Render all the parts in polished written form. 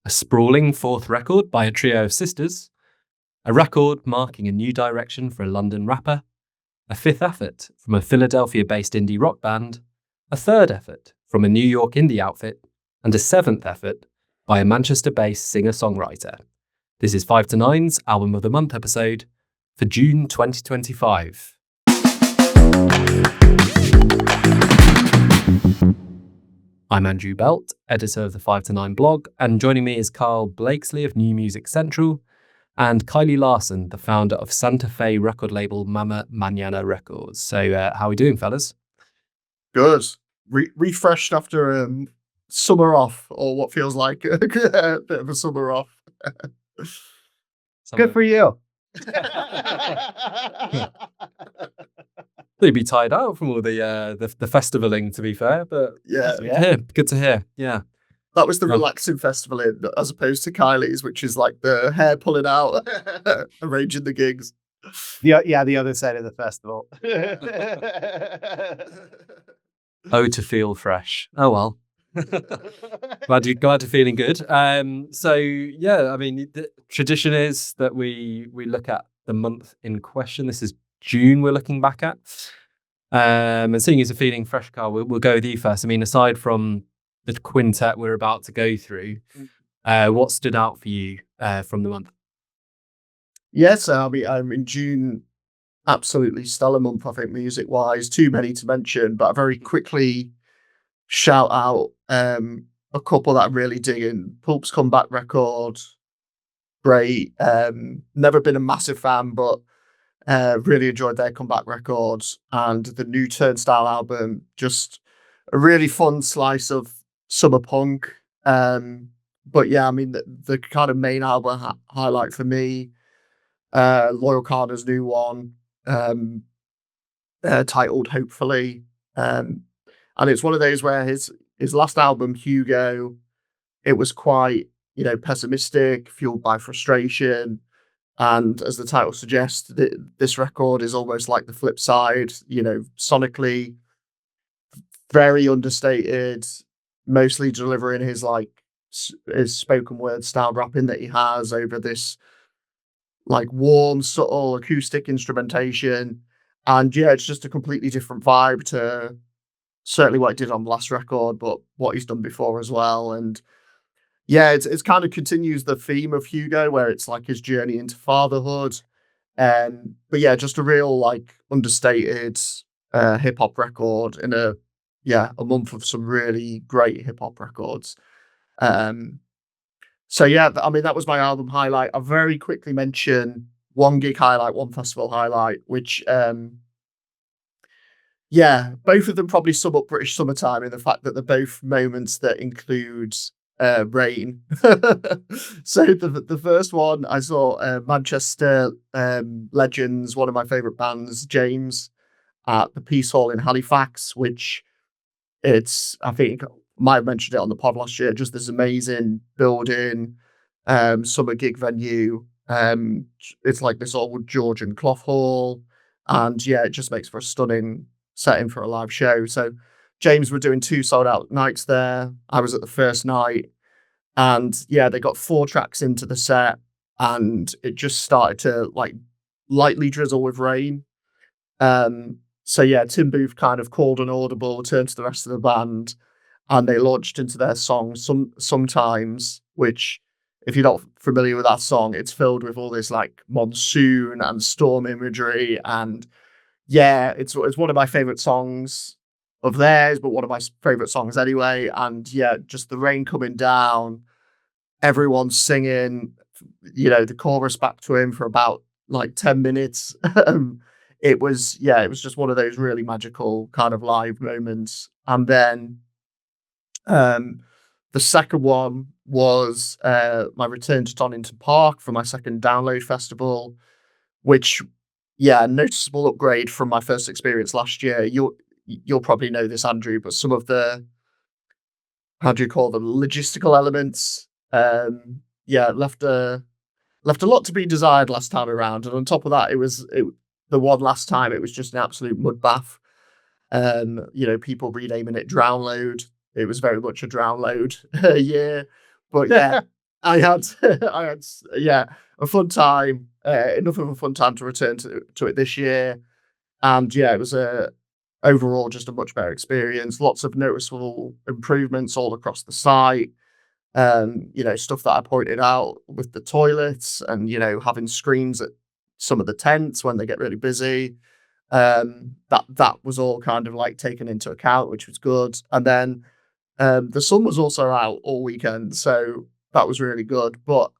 a sprawling fourth record by a trio of sisters, a record marking a new direction for a London rapper, a fifth effort from a Philadelphia-based indie rock band, a third effort from a New York indie outfit, and a seventh effort by a Manchester-based singer-songwriter. This is 5 to 9's Album of the Month episode for June 2025. I'm Andrew Belt, editor of the 5 to 9 blog, and joining me is Karl Blakesley of New Music Central and Kiley Larsen, the founder of Santa Fe record label Mañana Records. So how are we doing, fellas? Good. Refreshed after summer off, or what feels like a bit of a summer off. Good for you. They'd be tired out from all the festivaling, to be fair, but yeah, good to hear. Yeah, that was the relaxing festival as opposed to Kiley's, which is like the hair pulling out, arranging the gigs. The other side of the festival. Oh, to feel fresh. Oh well. glad you're feeling good. So yeah, I mean, the tradition is that we look at the month in question. This is June we're looking back at. And seeing as you're feeling fresh, Karl, we'll go with you first. I mean, aside from the quintet we're about to go through, what stood out for you from the month? Yes, I mean June, absolutely stellar month, I think, music-wise. Too many to mention, but I very quickly shout out a couple that I'm really digging. Pulp's comeback record, great. Never been a massive fan, but really enjoyed their comeback records, and the new Turnstile album, just a really fun slice of summer punk. But yeah, I mean the kind of main album highlight for me, Loyle Carner's new one, titled Hopefully, and it's one of those where his last album, Hugo, it was quite, pessimistic, fueled by frustration. And as the title suggests, this record is almost like the flip side, sonically very understated, mostly delivering his spoken word style rapping that he has over this like warm, subtle acoustic instrumentation. And yeah, it's just a completely different vibe to certainly what he did on the last record, but what he's done before as well. And yeah, it's kind of continues the theme of Hugo, where it's like his journey into fatherhood. But yeah, just a real understated hip hop record in a month of some really great hip hop records. So yeah, I mean, that was my album highlight. I'll very quickly mention one gig highlight, one festival highlight, which both of them probably sum up British summertime in the fact that they're both moments that include rain. So the first one, I saw Manchester legends, one of my favorite bands, James, at the Peace Hall in Halifax, which I think I might have mentioned it on the pod last year, just this amazing building, summer gig venue. It's like this old Georgian cloth hall, and yeah, it just makes for a stunning setting for a live show. So James were doing 2 sold out nights there. I was at the first night, and yeah, they got 4 tracks into the set, and it just started to lightly drizzle with rain. So yeah, Tim Booth kind of called an audible, turned to the rest of the band, and they launched into their song Sometimes, which, if you're not familiar with that song, it's filled with all this monsoon and storm imagery, and yeah, it's one of my favorite songs of theirs, but one of my favorite songs anyway. And yeah, just the rain coming down, everyone singing, the chorus back to him for about 10 minutes. It was just one of those really magical kind of live moments. And then the second one was my return to Donington Park for my second Download Festival, which, yeah, noticeable upgrade from my first experience last year. You'll probably know this, Andrew, but some of the, how do you call them, logistical elements, left a lot to be desired last time around. And on top of that, the one last time, it was just an absolute mud bath. People renaming it Drownload. It was very much a Drownload year. But yeah, I had, yeah, a fun time. Enough of a fun time to return to it this year, and yeah, it was overall just a much better experience. Lots of noticeable improvements all across the site. Stuff that I pointed out with the toilets, and having screens at some of the tents when they get really busy. That was all kind of like taken into account, which was good. And then the sun was also out all weekend, so that was really good. But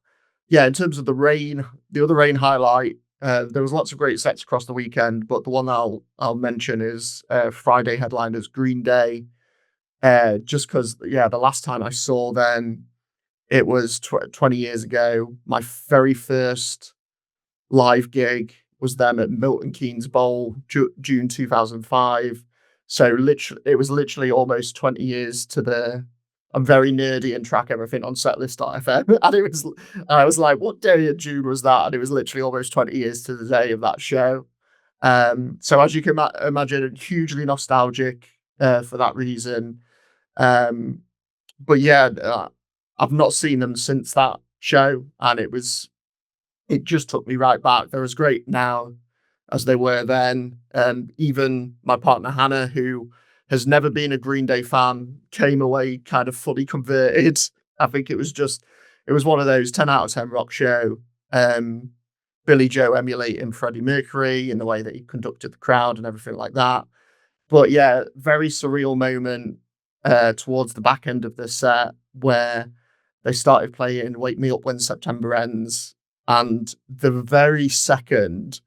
yeah, in terms of the other rain highlight, there was lots of great sets across the weekend. But the one I'll mention is Friday headliners Green Day. Just because, yeah, the last time I saw them, it was 20 years ago. My very first live gig was them at Milton Keynes Bowl, June 2005. So it was literally almost 20 years to the. I'm very nerdy and track everything on setlist.fm. And I was like, what day of June was that? And it was literally almost 20 years to the day of that show. So as you can imagine, hugely nostalgic for that reason. But yeah, I've not seen them since that show, and it just took me right back. They're as great now as they were then. Even my partner Hannah, who has never been a Green Day fan, came away kind of fully converted. I think it was one of those 10 out of 10 rock show. Billy Joe emulating Freddie Mercury in the way that he conducted the crowd and everything like that. But yeah, very surreal moment towards the back end of the set where they started playing Wake Me Up When September Ends. And the very second,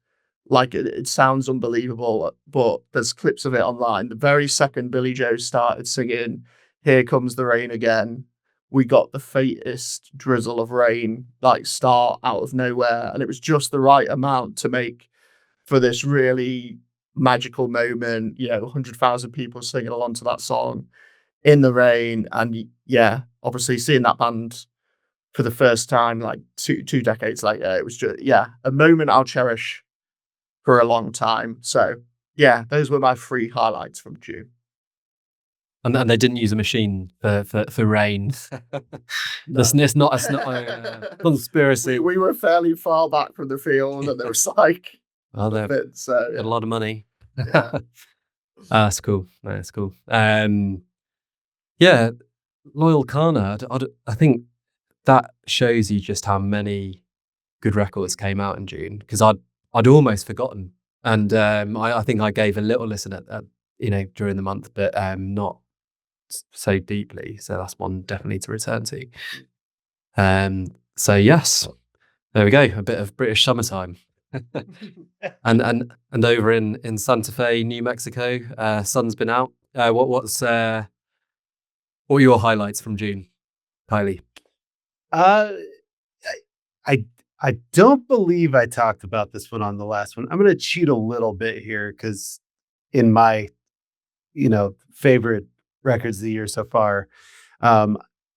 like it sounds unbelievable, but there's clips of it online. The very second Billy Joe started singing Here Comes the Rain Again, we got the faintest drizzle of rain like start out of nowhere. And it was just the right amount to make for this really magical moment, 100,000 people singing along to that song in the rain. And yeah, obviously seeing that band for the first time, like two decades later, it was just, yeah, a moment I'll cherish for a long time. So yeah, those were my 3 highlights from June. And they didn't use a machine for rain. No. It's not a conspiracy. We were fairly far back from the field, and there was like They've got a lot of money. Yeah. That's cool. That's cool. Yeah, Loyle Carner. I think that shows you just how many good records came out in June, because I'd almost forgotten, and I think I gave a little listen at during the month, but not so deeply. So that's one definitely to return to. So yes, there we go. A bit of British summertime. and over in Santa Fe, New Mexico, sun's been out. What are your highlights from June, Kiley? I don't believe I talked about this one on the last one. I'm going to cheat a little bit here because in my favorite records of the year so far,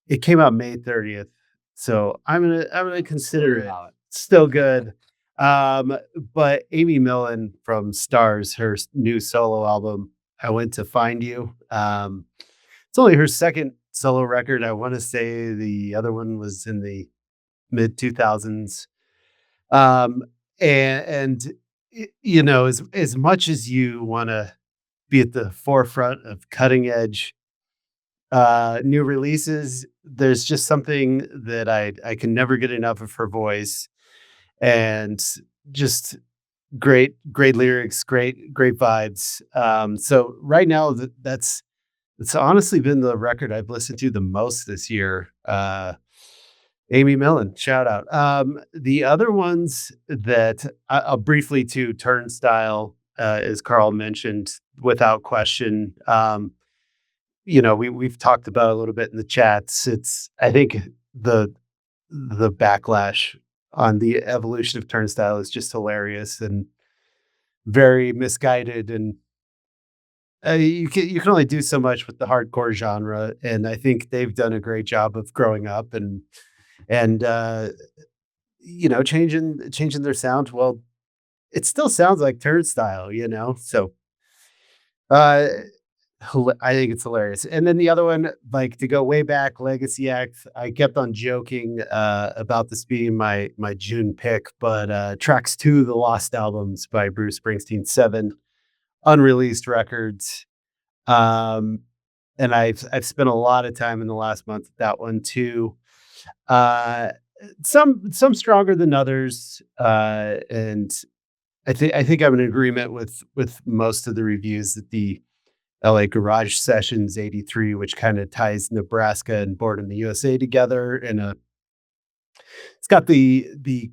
it came out May 30th, so I'm gonna consider it still good. But Amy Millen from Stars, her new solo album, I Went to Find You. It's only her second solo record. I want to say the other one was in the mid 2000s. And as much as you want to be at the forefront of cutting edge new releases, there's just something that I can never get enough of her voice, and just great lyrics, great vibes. So right now that's honestly been the record I've listened to the most this year. Amy Millen, shout out. The other ones that I'll briefly to Turnstile, as Karl mentioned, without question. We've talked about it a little bit in the chats. I think the backlash on the evolution of Turnstile is just hilarious and very misguided, and you can only do so much with the hardcore genre, and I think they've done a great job of growing up and changing their sound. Well, it still sounds like Turnstile, so I think it's hilarious. And then the other one, like to go way back, Legacy Act. I kept on joking about this being my June pick, but tracks 2, the Lost Albums by Bruce Springsteen, 7 unreleased records. And I've spent a lot of time in the last month with that one too. Some stronger than others, and I think I'm in agreement with most of the reviews that the LA Garage Sessions 83, which kind of ties Nebraska and Born in the USA together it's got the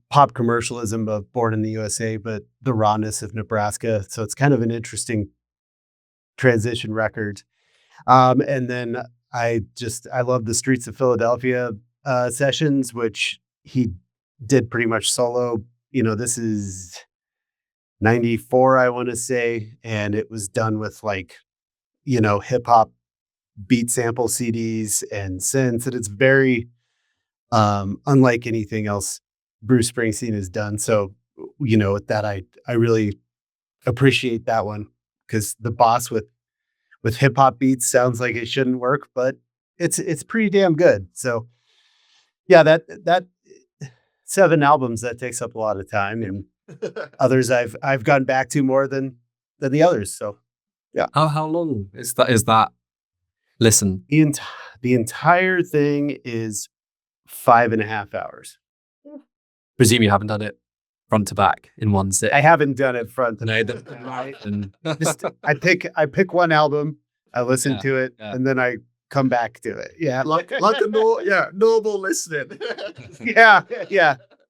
pop commercialism of Born in the USA, but the rawness of Nebraska. So it's kind of an interesting transition record. And then I love the Streets of Philadelphia sessions, which he did pretty much solo. This is 94, I want to say, and it was done with hip hop beat sample CDs and synths, and it's very unlike anything else Bruce Springsteen has done. So, with that, I really appreciate that one, because the boss with hip hop beats sounds like it shouldn't work, but it's pretty damn good. So, yeah, that 7 albums, that takes up a lot of time, and others I've gone back to more than the others. So, yeah. How long is that? Listen, the entire thing is 5.5 hours. Presume you haven't done it front to back in one sit. I haven't done it front to No, back. I pick one album, I listen to it, and then I come back to it. Yeah, like a normal listening. yeah.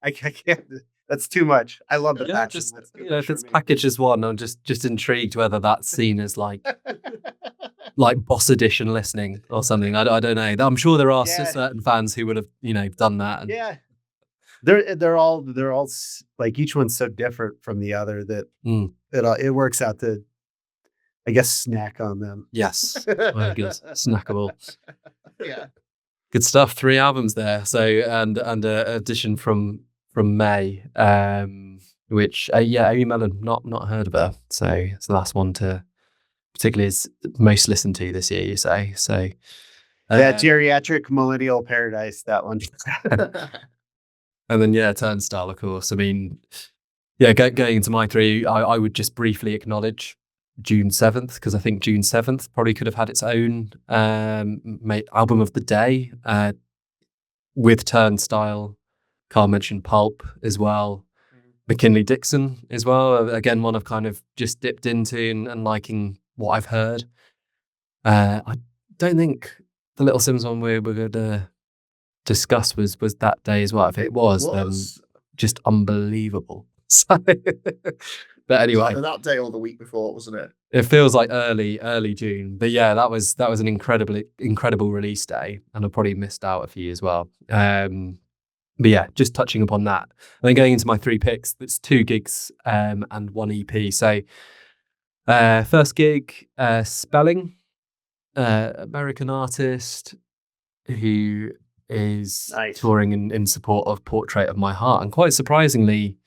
I can't. That's too much. I love the passion. Just, if it's packaged as one, I'm just intrigued whether that's seen as like boss edition listening or something. I don't know. I'm sure there are certain fans who would have done that. And... Yeah, they're all like, each one's so different from the other that it works out to, I guess, snack on them. Yes, very good. Snackable. Yeah, good stuff. 3 albums there. So and an addition from May, which Amy Mellon, not heard of her. So it's the last one to, particularly, is most listened to this year, you say. So geriatric millennial paradise, that one. And then Turnstile, of course. I mean, going into my 3, I would just briefly acknowledge June 7th, because I think June 7th probably could have had its own album of the day, with Turnstile. Karl mentioned Pulp as well. McKinley Dixon as well. Again, one I've kind of just dipped into and liking what I've heard. I don't think the Little Simz one we're going to discuss was that day as well. If it was, then just unbelievable. So, but anyway, that day or the week before, wasn't it? It feels like early June. But yeah, that was an incredible release day, and I probably missed out a few as well. But yeah, just touching upon that. And then going into my 3 picks, that's 2 gigs and 1 EP. So first gig, Spelling, American artist who is touring in support of Portrait of My Heart. And quite surprisingly,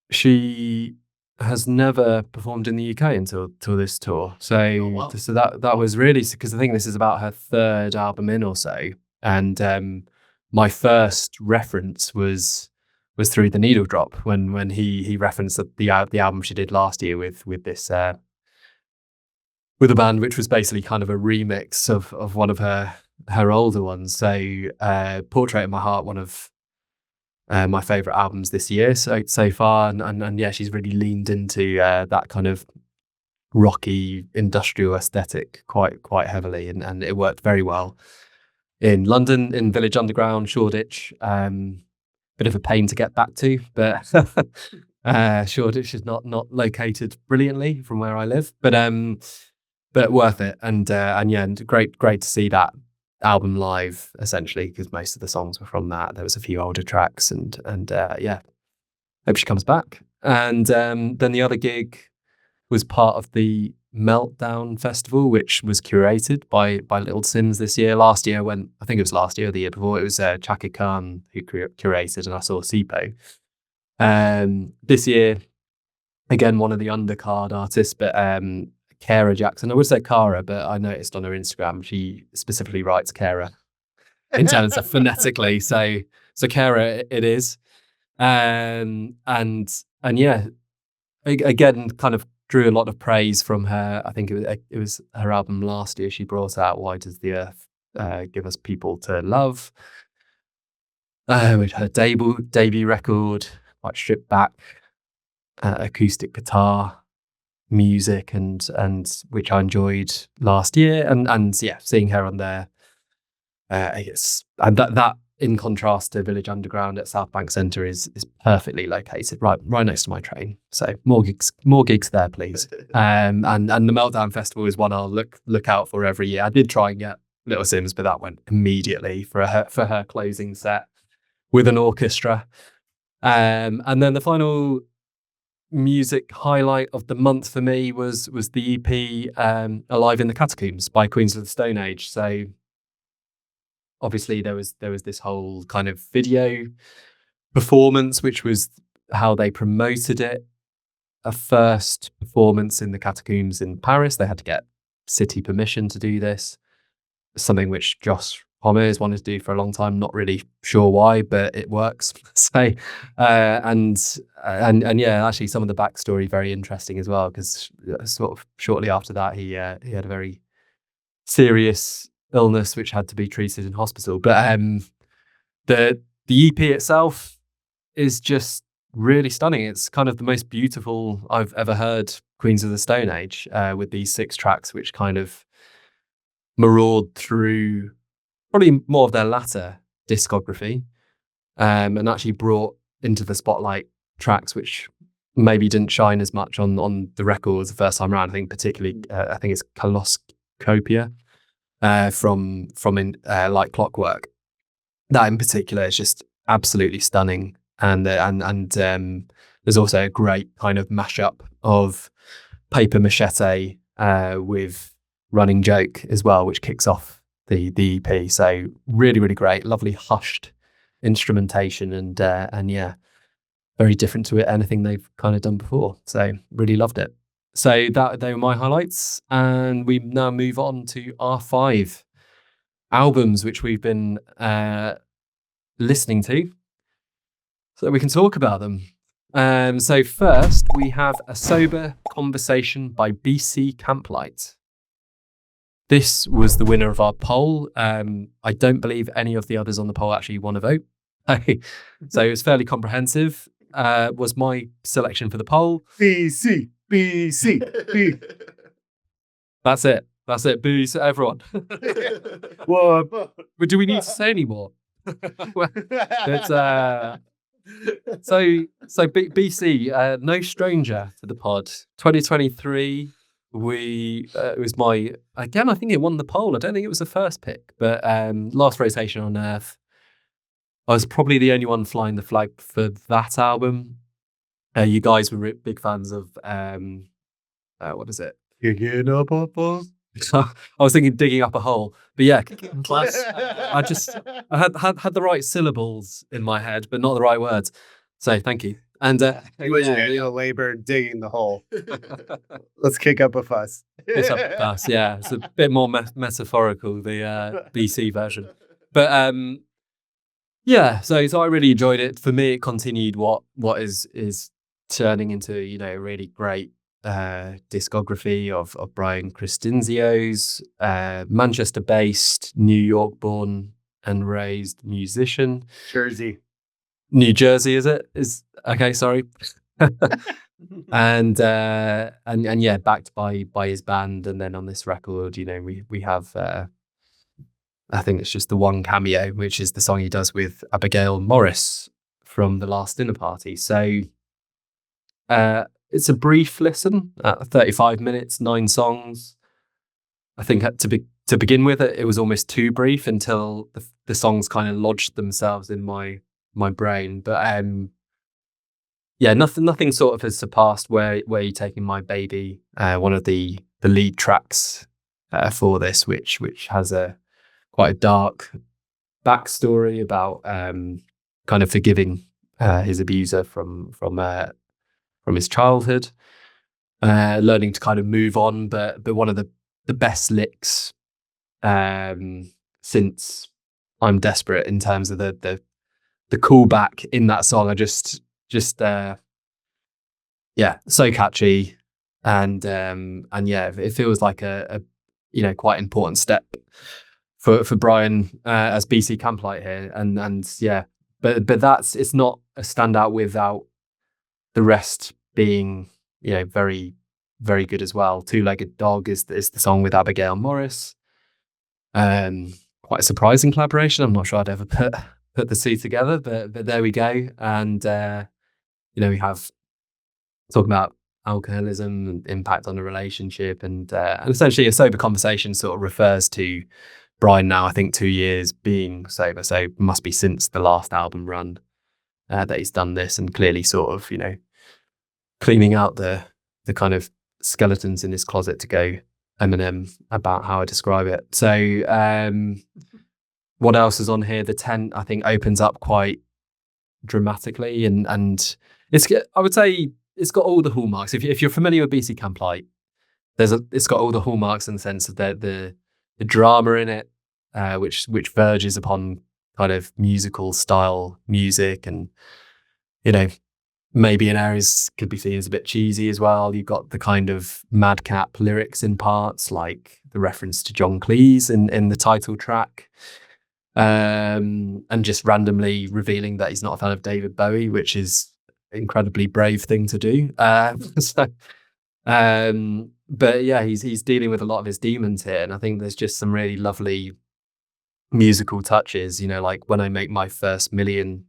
she has never performed in the UK until this tour. So, so that was really, because I think this is about her 3rd album in or so. And my first reference was through the Needle Drop when he referenced the album she did last year with this with a band which was basically kind of a remix of one of her older ones. So Portrait of My Heart, one of my favorite albums this year so far, and yeah, she's really leaned into that kind of rocky industrial aesthetic quite heavily, and it worked very well in London, in Village Underground, Shoreditch. Bit of a pain to get back to, but Shoreditch is not located brilliantly from where I live, but worth it. And yeah, and great to see that album live, essentially, because most of the songs were from that. There was a few older tracks, and yeah, hope she comes back. And then the other gig was part of the Meltdown Festival, which was curated by Little Simz this year. Last year, I think it was last year or the year before, it was Chaka Khan who curated, and I saw Sipo. This year, again, one of the undercard artists, but Kara Jackson. I would say Kara, but I noticed on her Instagram she specifically writes Kara in terms of phonetically. So Kara it is. And yeah, again, kind of drew a lot of praise from her. I think it was her album last year she brought out, Why Does the Earth Give Us People to Love? With her debut record, quite stripped back, acoustic guitar music, and which I enjoyed last year, and yeah, seeing her on there, I guess, and that in contrast to Village Underground at South Bank Centre is perfectly located, right next to my train. So more gigs there, please. And the Meltdown Festival is one I'll look out for every year. I did try and get Little Simz, but that went immediately for her closing set with an orchestra. And then the final music highlight of the month for me was the EP Alive in the Catacombs by Queens of the Stone Age. So obviously there was this whole kind of video performance, which was how they promoted it. A first performance in the Catacombs in Paris. They had to get city permission to do this. Something which Josh Homme has wanted to do for a long time. Not really sure why, but it works. So, and yeah, actually some of the backstory very interesting as well, because sort of shortly after that he had a very serious illness which had to be treated in hospital. But the EP itself is just really stunning. It's kind of the most beautiful I've ever heard Queens of the Stone Age, with these 6 tracks which kind of maraud through probably more of their latter discography, and actually brought into the spotlight tracks which maybe didn't shine as much on the records the first time around. I think particularly, I think it's Coloscopia from Like Clockwork. That in particular is just absolutely stunning, and there's also a great kind of mashup of Paper Machete with Running Joke as well, which kicks off the EP. So really, really great, lovely hushed instrumentation, and yeah, very different to anything they've kind of done before. So really loved it. So they were my highlights, and we now move on to our 5 albums which we've been listening to, so we can talk about them. So first we have A Sober Conversation by BC Camplight. This was the winner of our poll. I don't believe any of the others on the poll actually won a vote. So it was fairly comprehensive. Was my selection for the poll. BC. That's it. BC, everyone. What? But do we need to say any more? It's, so BC, no stranger to the pod. 2023. It was my, again, I think it won the poll. I don't think it was the first pick, but Last Rotation on Earth. I was probably the only one flying the flag for that album. You guys were big fans of, what is it? Kicking up a ball. I was thinking Digging Up a Hole, but yeah, class. I had the right syllables in my head, but not the right words. So thank you. And Daniel Labor digging the hole. Let's kick up a fuss. It's up a fuss, yeah. It's a bit more metaphorical, the BC version. But yeah, so I really enjoyed it. For me, it continued what is turning into, a really great discography of Brian Crescenzio's Manchester-based, New York-born and raised musician. New Jersey, is it? Okay, sorry. and yeah, backed by his band, and then on this record, we have I think it's just the one cameo, which is the song he does with Abigail Morris from The Last Dinner Party. So it's a brief listen at 35 minutes, 9 songs. I think to begin with, it was almost too brief until the songs kind of lodged themselves in my brain. But yeah, nothing sort of has surpassed Where You Taking My Baby, one of the lead tracks for this, which has quite a dark backstory about kind of forgiving his abuser from his childhood. learning to kind of move on, but one of the best licks since I'm Desperate in terms of the callback in that song. I just so catchy, and yeah, it feels like a quite important step for Brian as BC Camplight here, and yeah, but it's not a standout without the rest being very, very good as well. Two-Legged Dog is the song with Abigail Morris. Quite a surprising collaboration. I'm not sure I'd ever put the two together, but there we go. And we have talking about alcoholism and impact on a relationship, and essentially a sober conversation sort of refers to Brian now, I think 2 years being sober, so it must be since the last album run that he's done this, and clearly sort of cleaning out the kind of skeletons in his closet, to go Eminem about how I describe it. So what else is on here? The tent, I think, opens up quite dramatically, and I would say it's got all the hallmarks. If you're familiar with BC Camplight, it's got all the hallmarks in the sense of the drama in it, which verges upon kind of musical style music, and maybe in areas could be seen as a bit cheesy as well. You've got the kind of madcap lyrics in parts, like the reference to John Cleese in the title track, and just randomly revealing that he's not a fan of David Bowie, which is an incredibly brave thing to do. But yeah, he's dealing with a lot of his demons here, and I think there's just some really lovely musical touches. Like When I Make My First Million,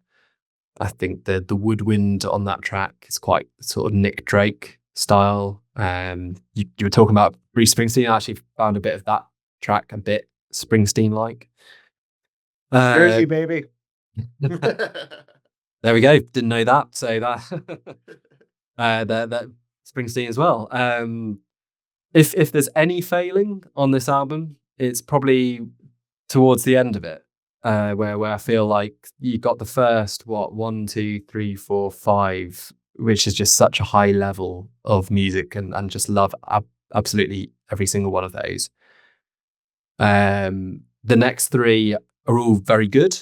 I think the woodwind on that track is quite sort of Nick Drake style. You were talking about Bruce Springsteen. I actually found a bit of that track a bit Springsteen-like. Jersey, baby. There we go. Didn't know that. So that Springsteen as well. If there's any failing on this album, it's probably towards the end of it. Where I feel like you got the first 1, 2, 3, 4, 5, which is just such a high level of music, and just love absolutely every single one of those. The next 3 are all very good,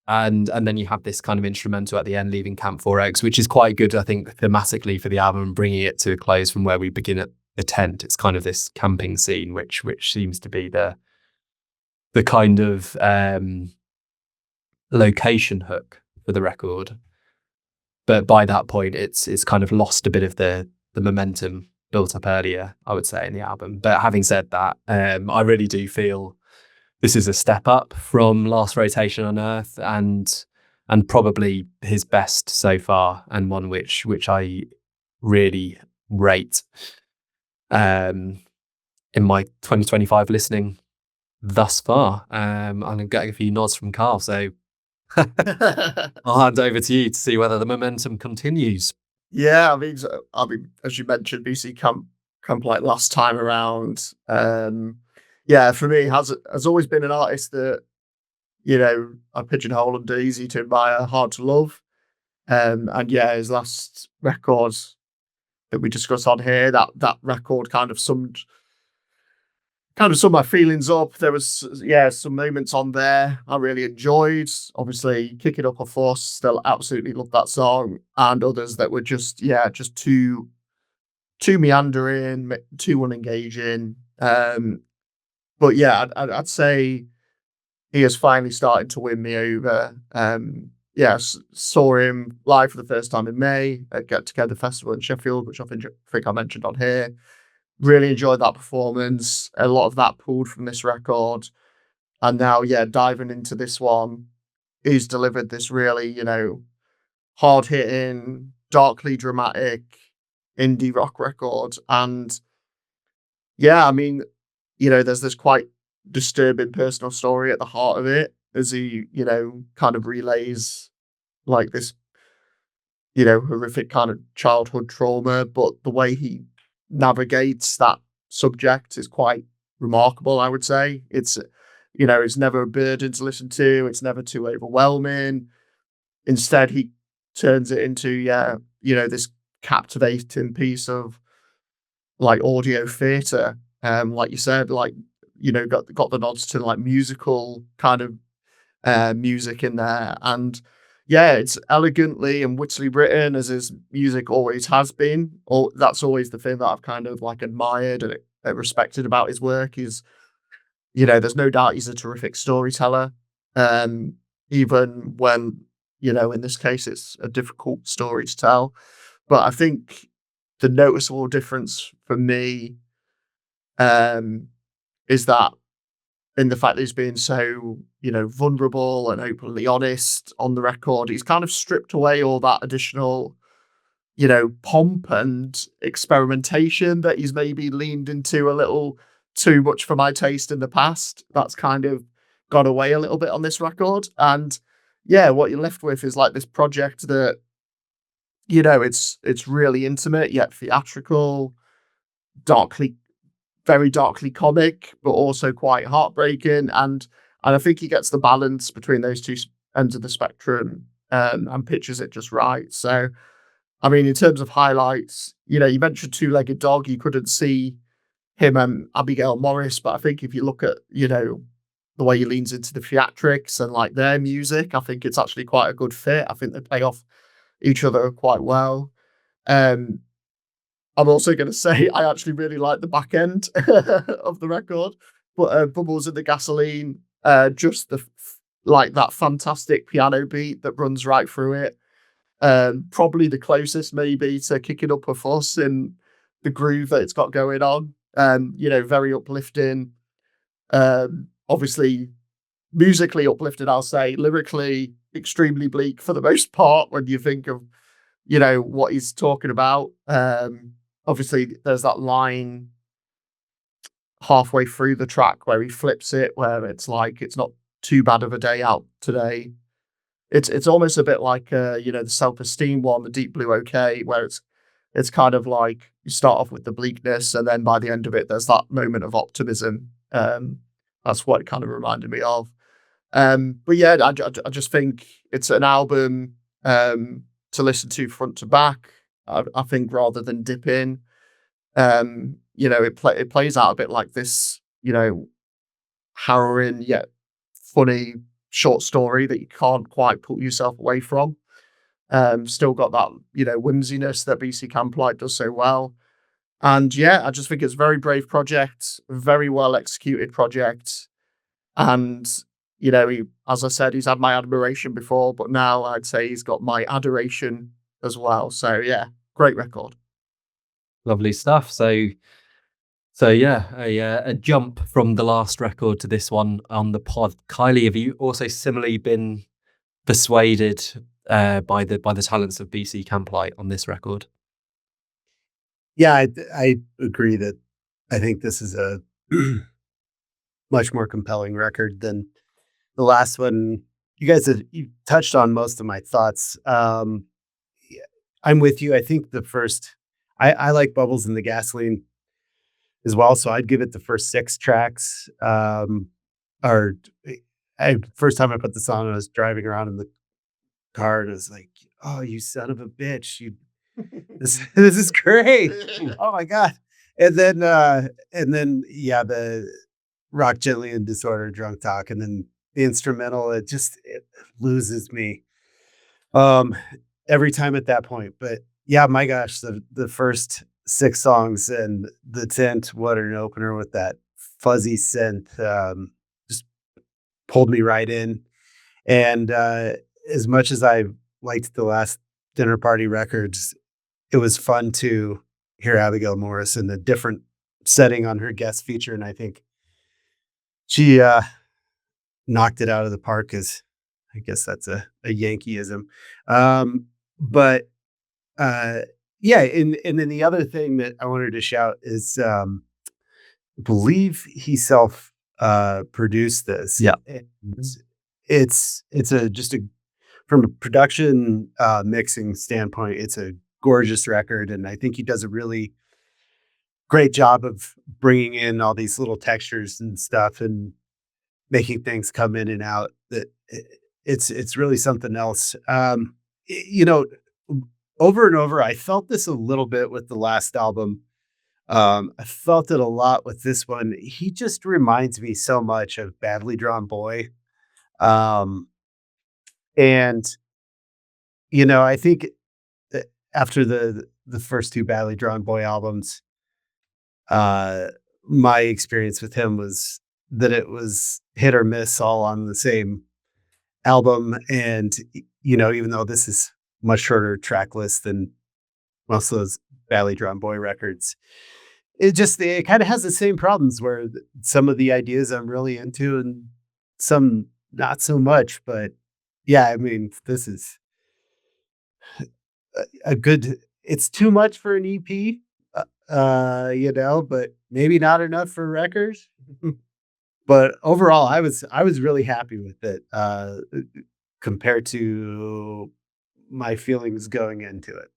and then you have this kind of instrumental at the end, Leaving Camp 4X, which is quite good, I think, thematically for the album, bringing it to a close from where we begin at the tent. It's kind of this camping scene, which seems to be the kind of location hook for the record, but by that point it's kind of lost a bit of the momentum built up earlier, I would say, in the album. But having said that, I really do feel this is a step up from Last Rotation on Earth, and probably his best so far, and one which I really rate in my 2025 listening thus far. I'm getting a few nods from Karl, so I'll hand over to you to see whether the momentum continues. Yeah, I mean, as you mentioned, BC Camplight last time around. Yeah, for me, has always been an artist that I pigeonhole under easy to admire, hard to love. And yeah, his last record that we discussed on here, that record kind of summed my feelings up. There was some moments on there I really enjoyed. Obviously, Kick It Up a Fuss, still absolutely love that song, and others that were just too meandering, too unengaging. But yeah, I'd say he is finally starting to win me over. Saw him live for the first time in May at Get Together Festival in Sheffield, which I think I mentioned on here. Really enjoyed that performance. A lot of that pulled from this record. And now, diving into this one, he's delivered this really, hard-hitting, darkly dramatic indie rock record. And yeah, I mean, there's this quite disturbing personal story at the heart of it, as he, kind of relays like this, horrific kind of childhood trauma. But the way he navigates that subject is quite remarkable, I would say. It's never a burden to listen to. It's never too overwhelming. Instead, he turns it into this captivating piece of like audio theatre. Like you said, like, you know, got the nods to like musical kind of music in there. And yeah, it's elegantly and wittily written as his music always has been. Or that's always the thing that I've kind of like admired and respected about his work is, you know, there's no doubt he's a terrific storyteller. Um, Even when, you know, in this case, it's a difficult story to tell. But I think the noticeable difference for me um, is that in the fact that he's being so, you know, vulnerable and openly honest on the record, he's kind of stripped away all that additional, you know, pomp and experimentation that he's maybe leaned into a little too much for my taste in the past. That's kind of gone away a little bit on this record. And yeah, what you're left with is like this project that, you know, it's really intimate yet theatrical, darkly, very darkly comic, but also quite heartbreaking. And I think he gets the balance between those two ends of the spectrum and pitches it just right. So I mean, in terms of highlights, you know, you mentioned Two-Legged Dog. You couldn't see him and Abigail Morris, but I think if you look at, you know, the way he leans into the theatrics and like their music, I think it's actually quite a good fit. I think they play off each other quite well. Um, I'm also going to say I actually really like the back end of the record, but Bubbles in the Gasoline, just like that fantastic piano beat that runs right through it. Probably the closest maybe to Kicking Up a Fuss in the groove that it's got going on. You know, very uplifting. Obviously, musically uplifting, I'll say. Lyrically, extremely bleak for the most part when you think of, you know, what he's talking about. Obviously, there's that line halfway through the track where he flips it, where it's like, it's not too bad of a day out today. It's almost a bit like you know, the self-esteem one, the Deep Blue OK, where it's kind of like you start off with the bleakness and then by the end of it there's that moment of optimism. That's what it kind of reminded me of. But yeah, I just think it's an album to listen to front to back. I think rather than dip in, you know, it plays out a bit like this, you know, harrowing yet funny short story that you can't quite pull yourself away from. Still got that, you know, whimsiness that BC Camplight does so well. And yeah, I just think it's a very brave project, very well executed project. And, you know, as I said, he's had my admiration before, but now I'd say he's got my adoration as well. So yeah, great record. Lovely stuff. So yeah, a jump from the last record to this one on the pod. Kylie, have you also similarly been persuaded by the talents of BC Camplight on this record? Yeah, I agree that I think this is a much more compelling record than the last one. You touched on most of my thoughts. Yeah, I'm with you. I think I like Bubbles in the Gasoline as well, so I'd give it the first 6 tracks. First time I put this on, I was driving around in the car and I was like, "Oh, you son of a bitch! This is great! Oh my god!" And then yeah, the Rock Gently in Disorder, Drunk Talk, and then the instrumental. It loses me every time at that point. But yeah, my gosh, the first 6 songs and the Tent, what an opener with that fuzzy synth, just pulled me right in. And as much as I liked the last Dinner Party records, it was fun to hear Abigail Morris in a different setting on her guest feature. And I think she knocked it out of the park, as I guess that's a Yankeeism. But yeah, and then the other thing that I wanted to shout is I believe he self produced this. Yeah. It's just from a production mixing standpoint, it's a gorgeous record, and I think he does a really great job of bringing in all these little textures and stuff and making things come in and out. That it's really something else. You know, over and over, I felt this a little bit with the last album. I felt it a lot with this one. He just reminds me so much of Badly Drawn Boy. Um, and I think after the first two Badly Drawn Boy albums, uh, my experience with him was that it was hit or miss all on the same album. And even though this is much shorter track list than most of those Badly Drawn Boy records, it kind of has the same problems where some of the ideas I'm really into and some not so much. But yeah, I mean, this is a good. It's too much for an EP, but maybe not enough for records. But overall, I was really happy with it compared to my feelings going into it.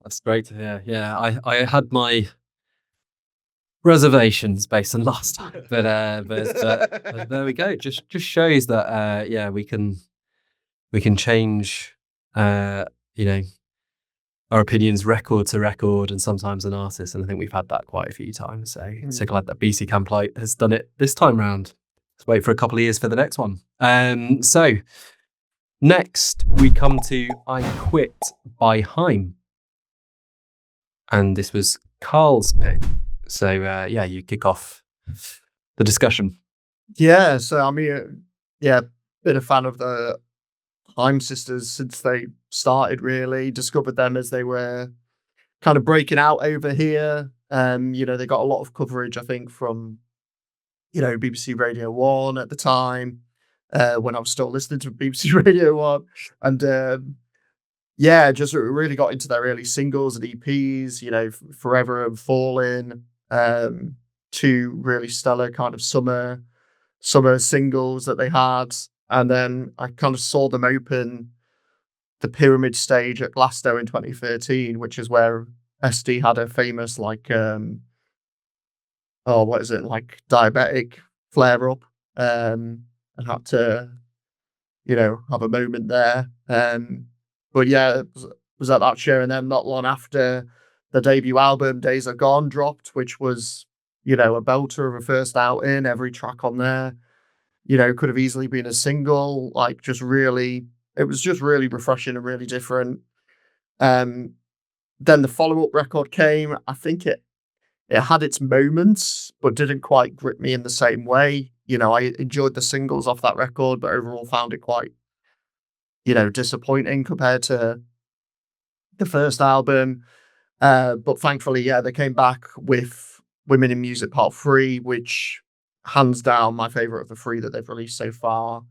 That's great to hear. Yeah, I had my reservations based on last time, but there we go. Just shows that yeah, we can change our opinions record to record and sometimes an artist, and I think we've had that quite a few times. So glad that BC Camplight has done it this time round. Let's wait for a couple of years for the next one. So next we come to I Quit by HAIM. And this was Karl's pick. So yeah, you kick off the discussion. Yeah, so I mean, been a fan of the HAIM sisters since they started, really. Discovered them as they were kind of breaking out over here. They got a lot of coverage, I think, from, BBC Radio 1 at the time, when I was still listening to BBC Radio 1. And just really got into their early singles and EPs, Forever and Falling, two really stellar kind of summer singles that they had. And then I kind of saw them open the Pyramid stage at Glasgow in 2013, which is where SD had a famous, like diabetic flare up, and had to, have a moment there. But yeah, it was at that show, and then not long after, the debut album Days Are Gone dropped, which was, a belter of a first outing. Every track on there, could have easily been a single. It was just really refreshing and really different. Then the follow-up record came. I think it had its moments, but didn't quite grip me in the same way. I enjoyed the singles off that record, but overall found it quite, disappointing compared to the first album. But thankfully, they came back with Women in Music Part 3, which hands down my favorite of the three that they've released so far.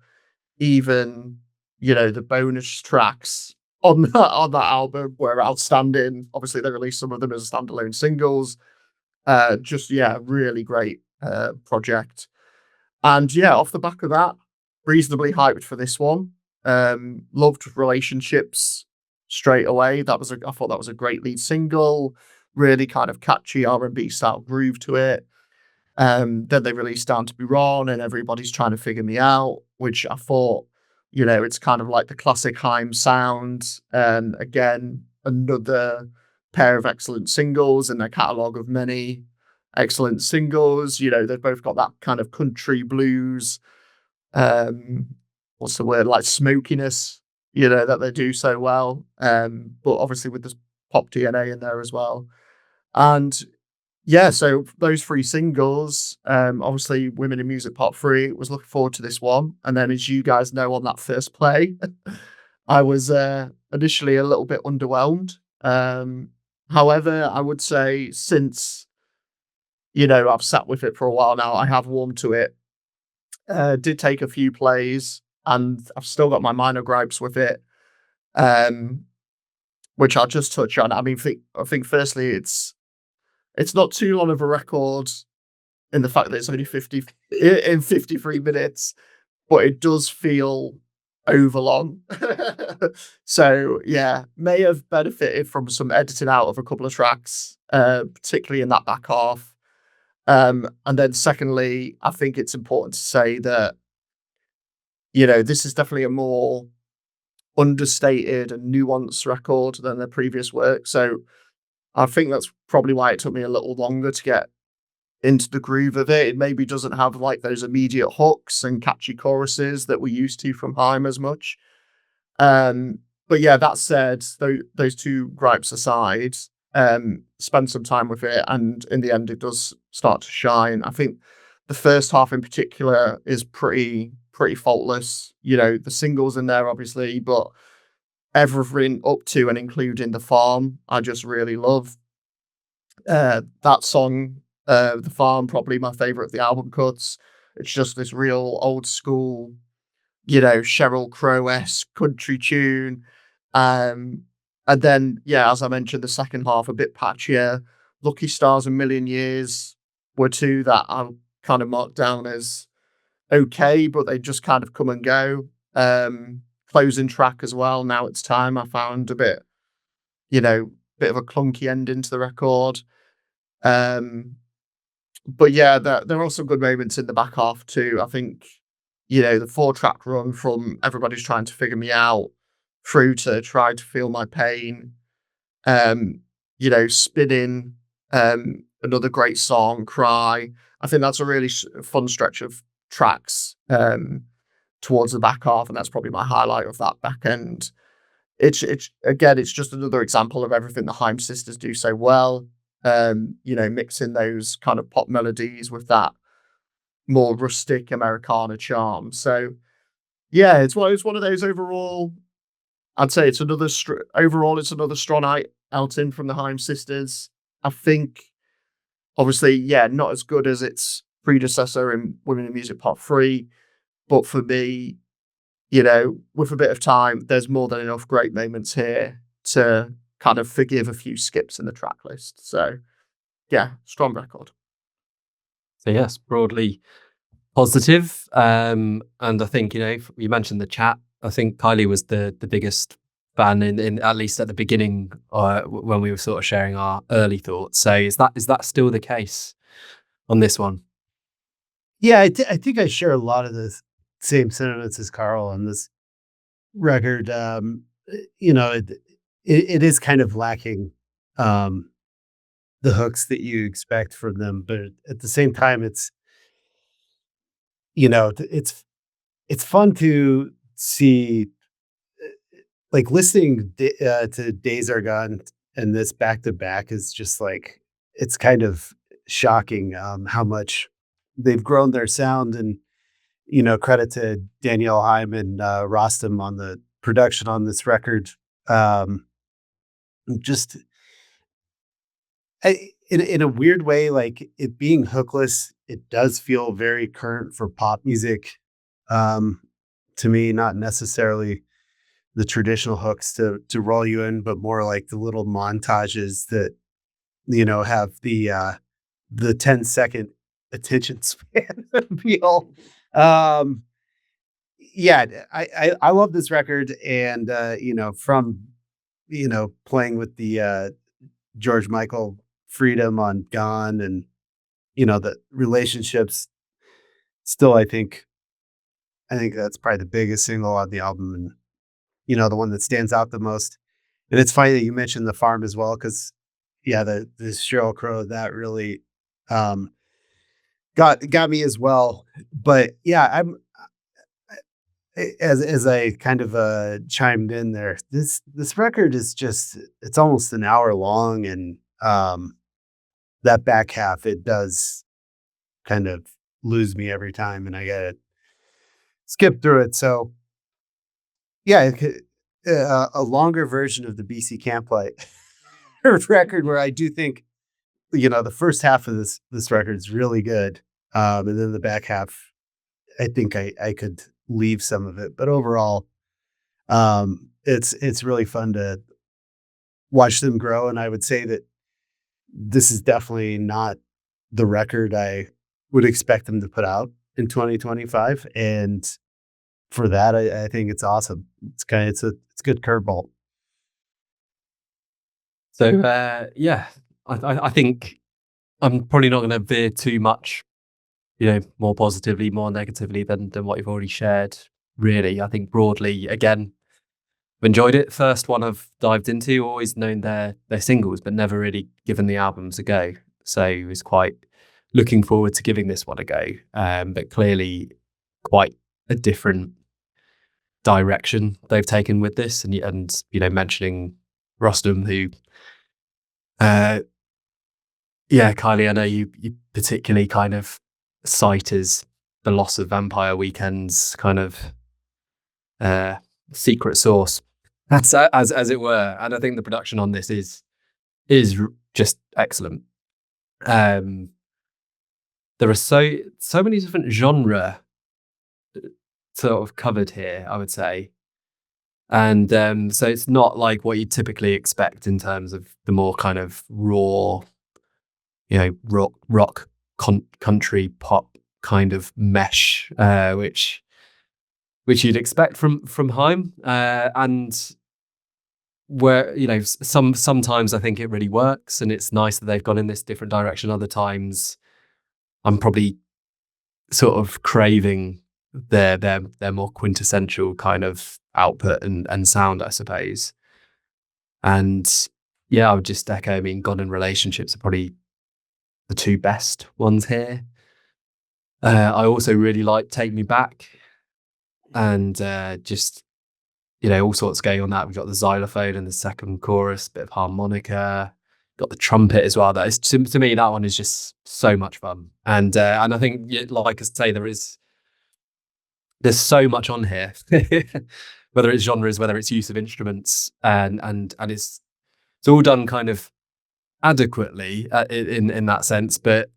Even, the bonus tracks on that album were outstanding. Obviously, they released some of them as standalone singles. Really great project. And off the back of that, reasonably hyped for this one. Loved Relationships straight away. I thought that was a great lead single. Really kind of catchy R&B style groove to it. Then they released Down to Be Wrong and Everybody's Trying to Figure Me Out, which I thought, it's kind of like the classic HAIM sound. And again, another pair of excellent singles in their catalogue of many excellent singles. They've both got that kind of country blues, what's the word, like smokiness, that they do so well. But obviously with this pop DNA in there as well. And so those three singles, obviously Women in Music Part 3, was looking forward to this one. And then, as you guys know, on that first play, I was initially a little bit underwhelmed. However, I would say since, I've sat with it for a while now, I have warmed to it. Did take a few plays, and I've still got my minor gripes with it, which I'll just touch on. I mean, I think firstly, it's not too long of a record in the fact that it's only 53 minutes, but it does feel overlong. So may have benefited from some editing out of a couple of tracks, particularly in that back half. And then secondly, I think it's important to say that, this is definitely a more understated and nuanced record than their previous work. So I think that's probably why it took me a little longer to get into the groove of it. It maybe doesn't have like those immediate hooks and catchy choruses that we're used to from HAIM as much. But yeah, that said, those two gripes aside, spend some time with it, and in the end, it does start to shine. I think the first half in particular is pretty faultless. You know, the singles in there, obviously, but everything up to and including the farm, I just really love. That song, the farm, probably my favorite of the album cuts. It's just this real old school, you know, Sheryl Crow-esque country tune. And then, yeah, as I mentioned, the second half a bit patchier. Lucky Stars and Million Years were two that I kind of marked down as okay, but they just kind of come and go. Closing track as well, Now It's Time, I found a bit, you know, bit of a clunky ending to the record. But yeah, there are also good moments in the back half too. I think, you know, the 4-track run from Everybody's Trying to Figure Me Out through to Try to Feel My Pain, you know, Spinning, another great song, Cry. I think that's a really fun stretch of tracks towards the back half, and that's probably my highlight of that back end. It's again, it's just another example of everything the HAIM sisters do so well. You know, mixing those kind of pop melodies with that more rustic Americana charm. So yeah, it's one of those overall. I'd say it's another overall. It's another strong outing from the HAIM sisters. I think, obviously, yeah, not as good as its predecessor in Women in Music Part 3, but for me, you know, with a bit of time, there's more than enough great moments here to kind of forgive a few skips in the track list. So yeah, strong record. So yes, broadly positive. And I think, you know, you mentioned the chat. I think Kiley was the biggest fan in at least at the beginning, when we were sort of sharing our early thoughts. So is that still the case on this one? Yeah, I think I share a lot of the same sentiments as Karl on this record. You know, it is kind of lacking the hooks that you expect from them, but at the same time, it's, you know, it's fun to see, like listening to Days Are Gone and this back to back is just like, it's kind of shocking how much they've grown their sound. And, you know, credit to Danielle Haim and Rostam on the production on this record. Just in a weird way, like it being hookless, it does feel very current for pop music. To me, not necessarily the traditional hooks to roll you in, but more like the little montages that, you know, have the 10-second attention span feel. Yeah, I love this record, and you know, from, you know, playing with the George Michael Freedom on Gone, and, you know, the relationships still, I think that's probably the biggest single on the album, and, you know, the one that stands out the most. And it's funny that you mentioned the farm as well, because yeah, the Sheryl Crow, that really got me as well. But yeah, I'm as I kind of chimed in there, this record is just, it's almost an hour long, and that back half, it does kind of lose me every time, and I gotta skip through it. So yeah, a longer version of the BC Camplight record, where I do think, you know, the first half of this record is really good, and then the back half, I think I could leave some of it, but overall, it's really fun to watch them grow. And I would say that this is definitely not the record I would expect them to put out in 2025, and for that, I think it's awesome. It's a good curveball. So yeah, I think I'm probably not going to veer too much, you know, more positively, more negatively than what you've already shared. Really, I think broadly, again, enjoyed it. First one I've dived into. Always known their singles, but never really given the albums a go. So I was quite looking forward to giving this one a go. But clearly, quite a different direction they've taken with this, and you know, mentioning Rostam, who, Kylie, I know you particularly kind of cite as the loss of Vampire Weekend's kind of secret sauce, as it were, and I think the production on this is just excellent. There are so many different genre sort of covered here, I would say. And so it's not like what you typically expect in terms of the more kind of raw, you know, rock country pop kind of mesh, which you'd expect from HAIM, and where, you know, sometimes I think it really works, and it's nice that they've gone in this different direction. Other times, I'm probably sort of craving their more quintessential kind of output and sound, I suppose. And yeah, I would just echo. I mean, God and Relationships are probably the two best ones here. I also really like Take Me Back, and just, you know, all sorts going on that. We've got the xylophone in the second chorus, bit of harmonica, got the trumpet as well. That is, to me, that one is just so much fun. And I think, like I say, there's so much on here, whether it's genres, whether it's use of instruments, and it's all done kind of adequately in that sense, but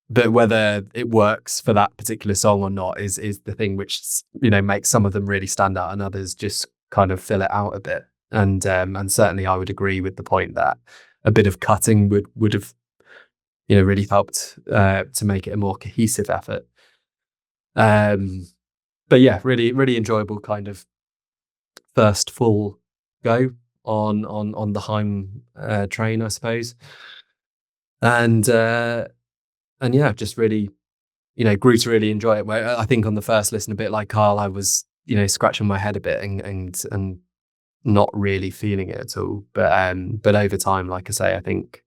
whether it works for that particular song or not is the thing which, you know, makes some of them really stand out and others just kind of fill it out a bit. And certainly I would agree with the point that a bit of cutting would have, you know, really helped to make it a more cohesive effort. But yeah, really enjoyable kind of first full go on the HAIM train, I suppose. And yeah, just really, you know, grew to really enjoy it. Where I think on the first listen, a bit like Karl, I was, you know, scratching my head a bit and not really feeling it at all. But over time, like I say, I think,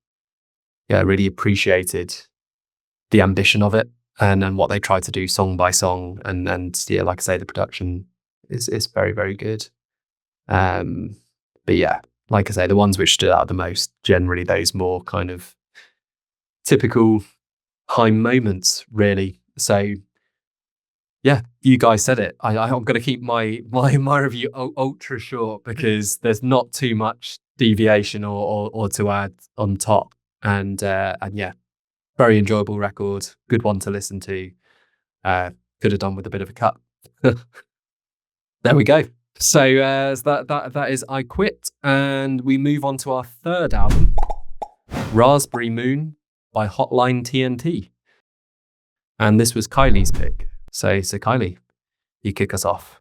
yeah, I really appreciated the ambition of it and what they tried to do song by song. And yeah, like I say, the production is very, very good. But yeah, like I say, the ones which stood out the most, generally those more kind of typical HAIM moments, really. So yeah, you guys said it. I'm going to keep my review ultra short because there's not too much deviation or to add on top. And yeah, very enjoyable record, good one to listen to. Could have done with a bit of a cut. There we go. So that is I Quit, and we move on to our third album, Raspberry Moon by Hotline TNT. And this was Kiley's pick. So Kiley, you kick us off.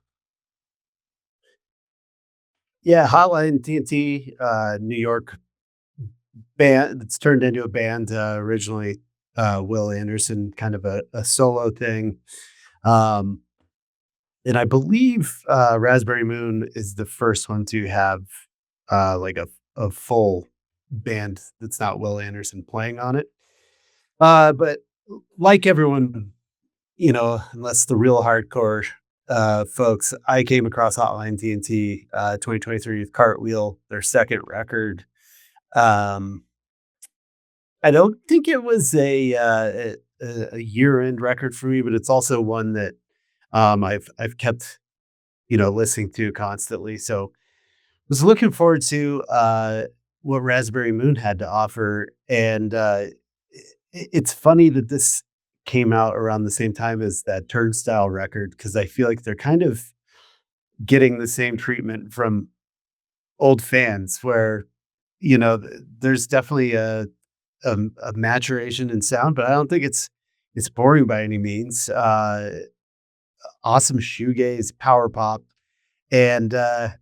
Yeah, Hotline TNT, New York band that's turned into a band. Originally, Will Anderson, kind of a solo thing. And I believe Raspberry Moon is the first one to have like a full band that's not Will Anderson playing on it. But like everyone, you know, unless the real hardcore folks, I came across Hotline TNT 2023 with Cartwheel, their second record. I don't think it was a year-end record for me, but it's also one that I've kept, you know, listening to constantly. So was looking forward to what Raspberry Moon had to offer. And it's funny that this came out around the same time as that Turnstile record, because I feel like they're kind of getting the same treatment from old fans where, you know, there's definitely a maturation in sound, but I don't think it's boring by any means. Awesome shoegaze, power pop. And I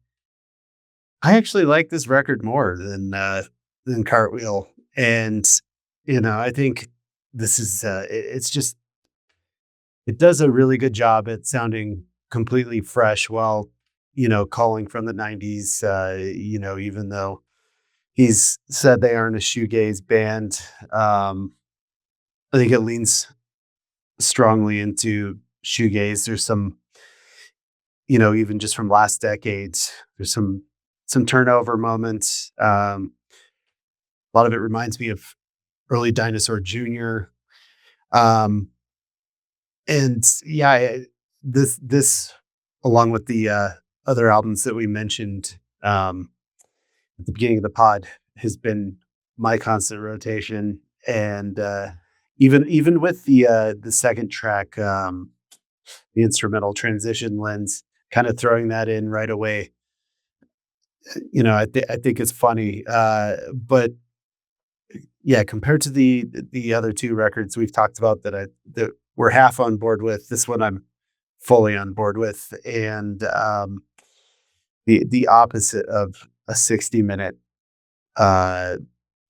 actually like this record more than Cartwheel. And, you know, I think this is, it's just, it does a really good job at sounding completely fresh while calling from the 90s, even though he's said they aren't a shoegaze band. I think it leans strongly into shoegaze. There's some, even just from last decades, there's some turnover moments. A lot of it reminds me of early Dinosaur Jr. And yeah, this along with the other albums that we mentioned at the beginning of the pod has been my constant rotation. And even with the second track, the instrumental Transition Lens, kind of throwing that in right away. I think it's funny, but yeah, compared to the other two records we've talked about that we're half on board with, this one I'm fully on board with, and the opposite of a 60-minute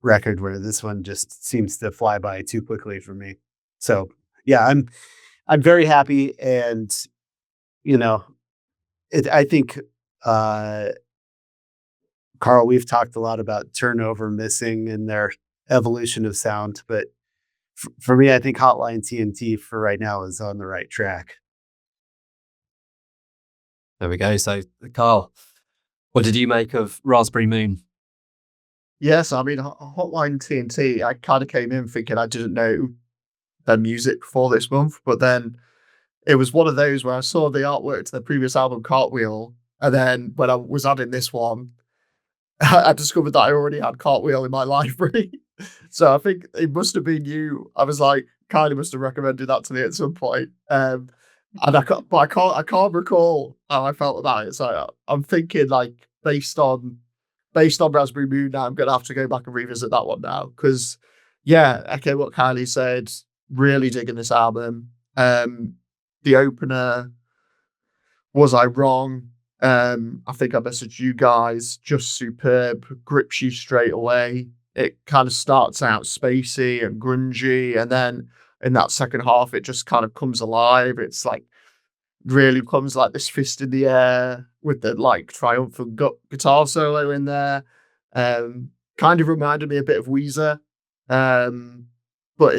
record, where this one just seems to fly by too quickly for me. So yeah, I'm very happy, and I think Karl, we've talked a lot about Turnover missing in their evolution of sound, but for me, I think Hotline TNT for right now is on the right track. There we go. So, Karl, what did you make of Raspberry Moon? Yes, I mean, Hotline TNT, I kind of came in thinking I didn't know their music before this month, but then it was one of those where I saw the artwork to their previous album, Cartwheel, and then when I was adding this one, I discovered that I already had Cartwheel in my library. So I think it must have been you. I was like, Kylie must have recommended that to me at some point. And I can't recall how I felt about it. So I'm thinking, like, based on Raspberry Moon, now I'm gonna have to go back and revisit that one now, because yeah, echo what Kylie said. Really digging this album. The opener, Was I Wrong? I think I messaged you guys. Just superb, grips you straight away. It kind of starts out spacey and grungy, and then in that second half, it just kind of comes alive. It's like really comes like this fist in the air with the like triumphant guitar solo in there. Kind of reminded me a bit of Weezer, but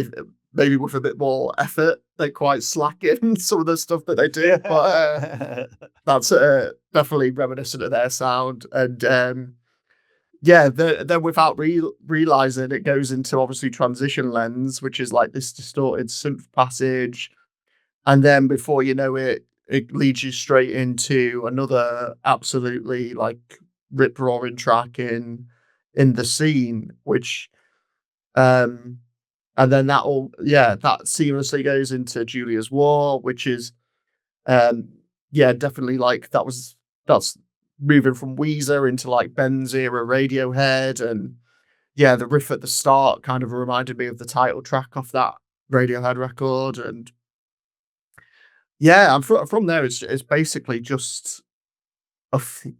maybe with a bit more effort. They're quite slacking some of the stuff that they do, but that's definitely reminiscent of their sound. And yeah, then without realizing, it goes into obviously Transition Lens, which is like this distorted synth passage, and then before you know it, it leads you straight into another absolutely like rip roaring track in the Scene, which and then that seamlessly goes into Julia's War, which is definitely like that's moving from Weezer into like Ben's era Radiohead. And yeah, the riff at the start kind of reminded me of the title track off that Radiohead record. And yeah, and from there it's basically just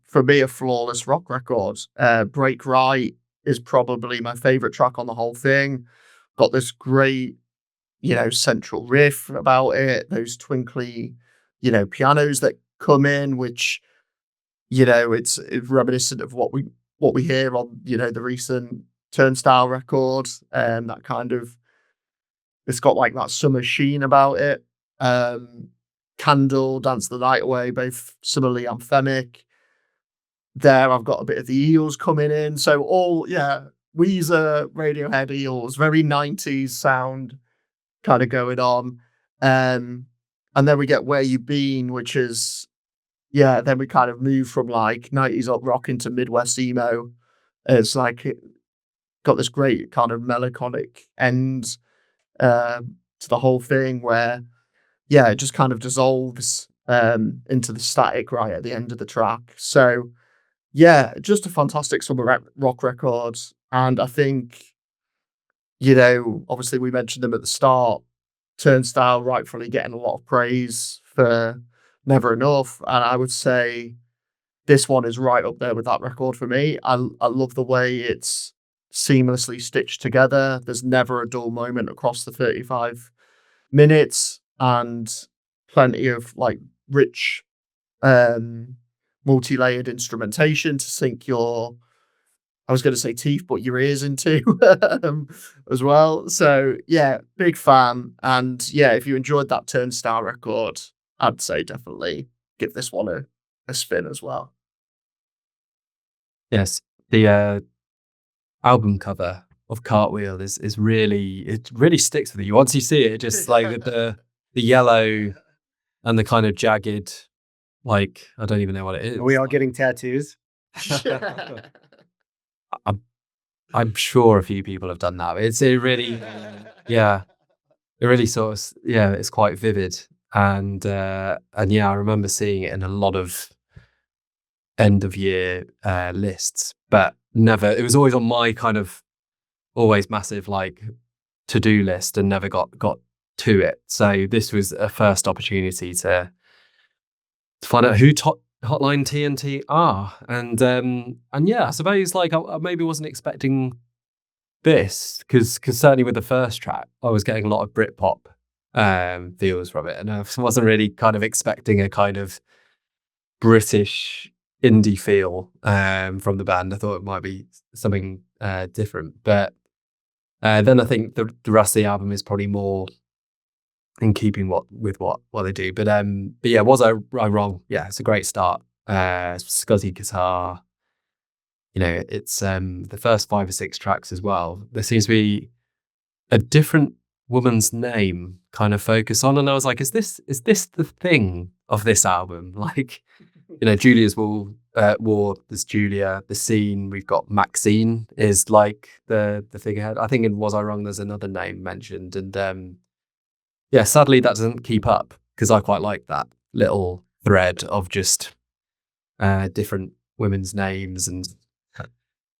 for me a flawless rock record. Break Right is probably my favorite track on the whole thing. Got this great, central riff about it, those twinkly, pianos that come in, which, it's reminiscent of what we hear on, the recent Turnstile record. And that kind of, it's got like that summer sheen about it. Candle, Dance the Night Away, both similarly anthemic. There, I've got a bit of the Eels coming in. So all, Weezer, Radiohead, Eels, very 90s sound kind of going on. And then we get Where You Been, which is, then we kind of move from like 90s up rock into Midwest emo. It's like it got this great kind of melancholic end to the whole thing where, it just kind of dissolves into the static right at the end of the track. So, yeah, just a fantastic summer rock record. And I think, obviously we mentioned them at the start. Turnstile rightfully getting a lot of praise for Never Enough. And I would say this one is right up there with that record for me. I love the way it's seamlessly stitched together. There's never a dull moment across the 35 minutes, and plenty of like rich multi-layered instrumentation to sink your, I was going to say teeth, but your ears into as well. So yeah, big fan. And yeah, if you enjoyed that Turnstile record, I'd say definitely give this one a spin as well. Yes, the album cover of Cartwheel is really, it really sticks with you. Once you see it, just like with the yellow and the kind of jagged, like, I don't even know what it is. Are we all getting tattoos? I'm sure a few people have done that. It really, yeah, it really sort of, yeah, it's quite vivid. And yeah, I remember seeing it in a lot of end of year lists, but never, it was always on my kind of always massive like to-do list and never got to it. So this was a first opportunity to find out who Hotline TNT are. And yeah, I suppose like I maybe wasn't expecting this because certainly with the first track, I was getting a lot of Britpop feels from it. And I wasn't really kind of expecting a kind of British indie feel from the band. I thought it might be something different. But then I think the rest of the album is probably more in keeping with what they do. But yeah, was I wrong? Yeah, it's a great start. Scuzzy guitar. You know, it's the first 5 or 6 tracks as well. There seems to be a different woman's name kind of focus on, and I was like, is this the thing of this album? Like, you know, Julia's War, there's Julia, the scene, we've got Maxine is like the figurehead. I think in Was I Wrong, there's another name mentioned. And yeah, sadly that doesn't keep up because I quite like that little thread of just different women's names. And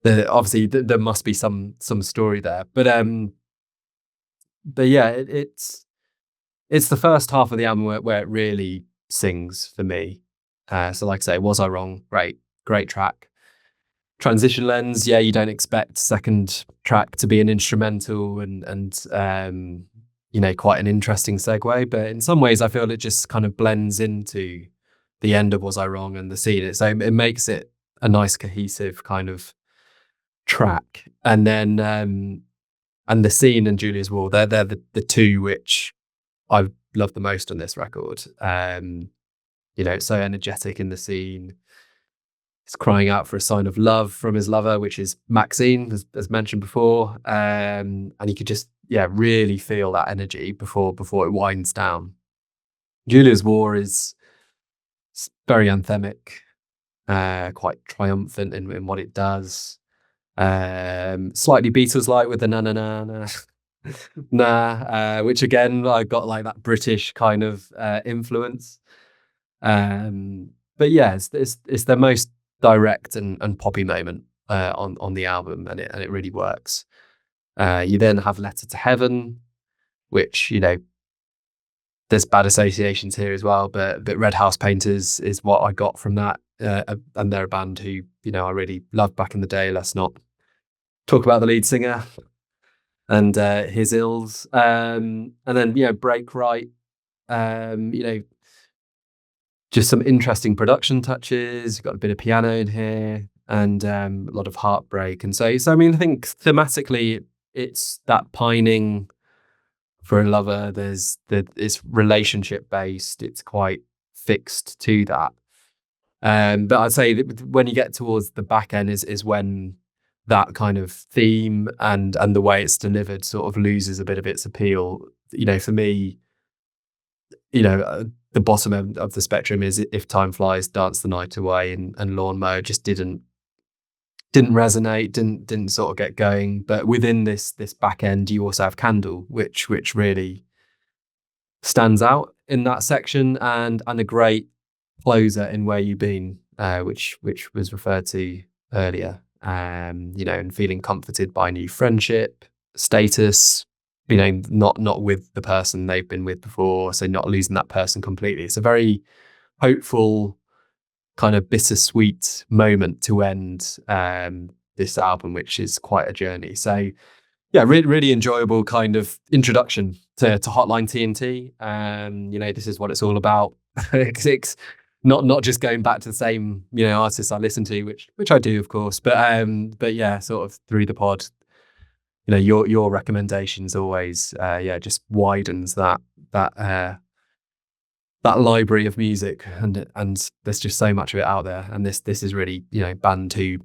obviously there must be some story there. But yeah, it's the first half of the album where it really sings for me. So like I say, Was I Wrong? Great track. Transition Lens, yeah, you don't expect second track to be an instrumental and you know, quite an interesting segue, but in some ways I feel it just kind of blends into the end of Was I Wrong and the scene. So it makes it a nice cohesive kind of track. And then and the scene and Julia's War, they're the two which I love the most on this record. You know, it's so energetic in the scene. He's crying out for a sign of love from his lover, which is Maxine, as mentioned before. And you could just, yeah, really feel that energy before it winds down. Julia's War is very anthemic, quite triumphant in what it does. Slightly Beatles-like with the na na na na nah, which again I got like that British kind of influence. But yeah, it's their most direct and poppy moment on the album, and it really works. You then have Letter to Heaven, which, you know, there's bad associations here as well, but Red House Painters is what I got from that, and they're a band who, you know, I really loved back in the day. Let's not talk about the lead singer and his ills. And then, you know, Break Right, you know, just some interesting production touches. You've got a bit of piano in here and a lot of heartbreak. And so I mean, I think thematically it's that pining for a lover. It's relationship based. It's quite fixed to that. But I'd say that when you get towards the back end is when that kind of theme and the way it's delivered sort of loses a bit of its appeal. You know, for me, you know, the bottom end of the spectrum is If Time Flies, Dance the Night Away, and Lawnmower just didn't resonate, didn't sort of get going. But within this back end, you also have Candle, which really stands out in that section, and a great closer in Where You Been, which was referred to earlier. You know, and feeling comforted by new friendship, status, you know, not with the person they've been with before, so not losing that person completely. It's a very hopeful, kind of bittersweet moment to end this album, which is quite a journey. So yeah, really enjoyable kind of introduction to Hotline TNT. You know, this is what it's all about. It's not just going back to the same, artists I listen to, which I do, of course, but yeah, sort of through the pod, your recommendations always, just widens that library of music, and there's just so much of it out there, and this is really, band who,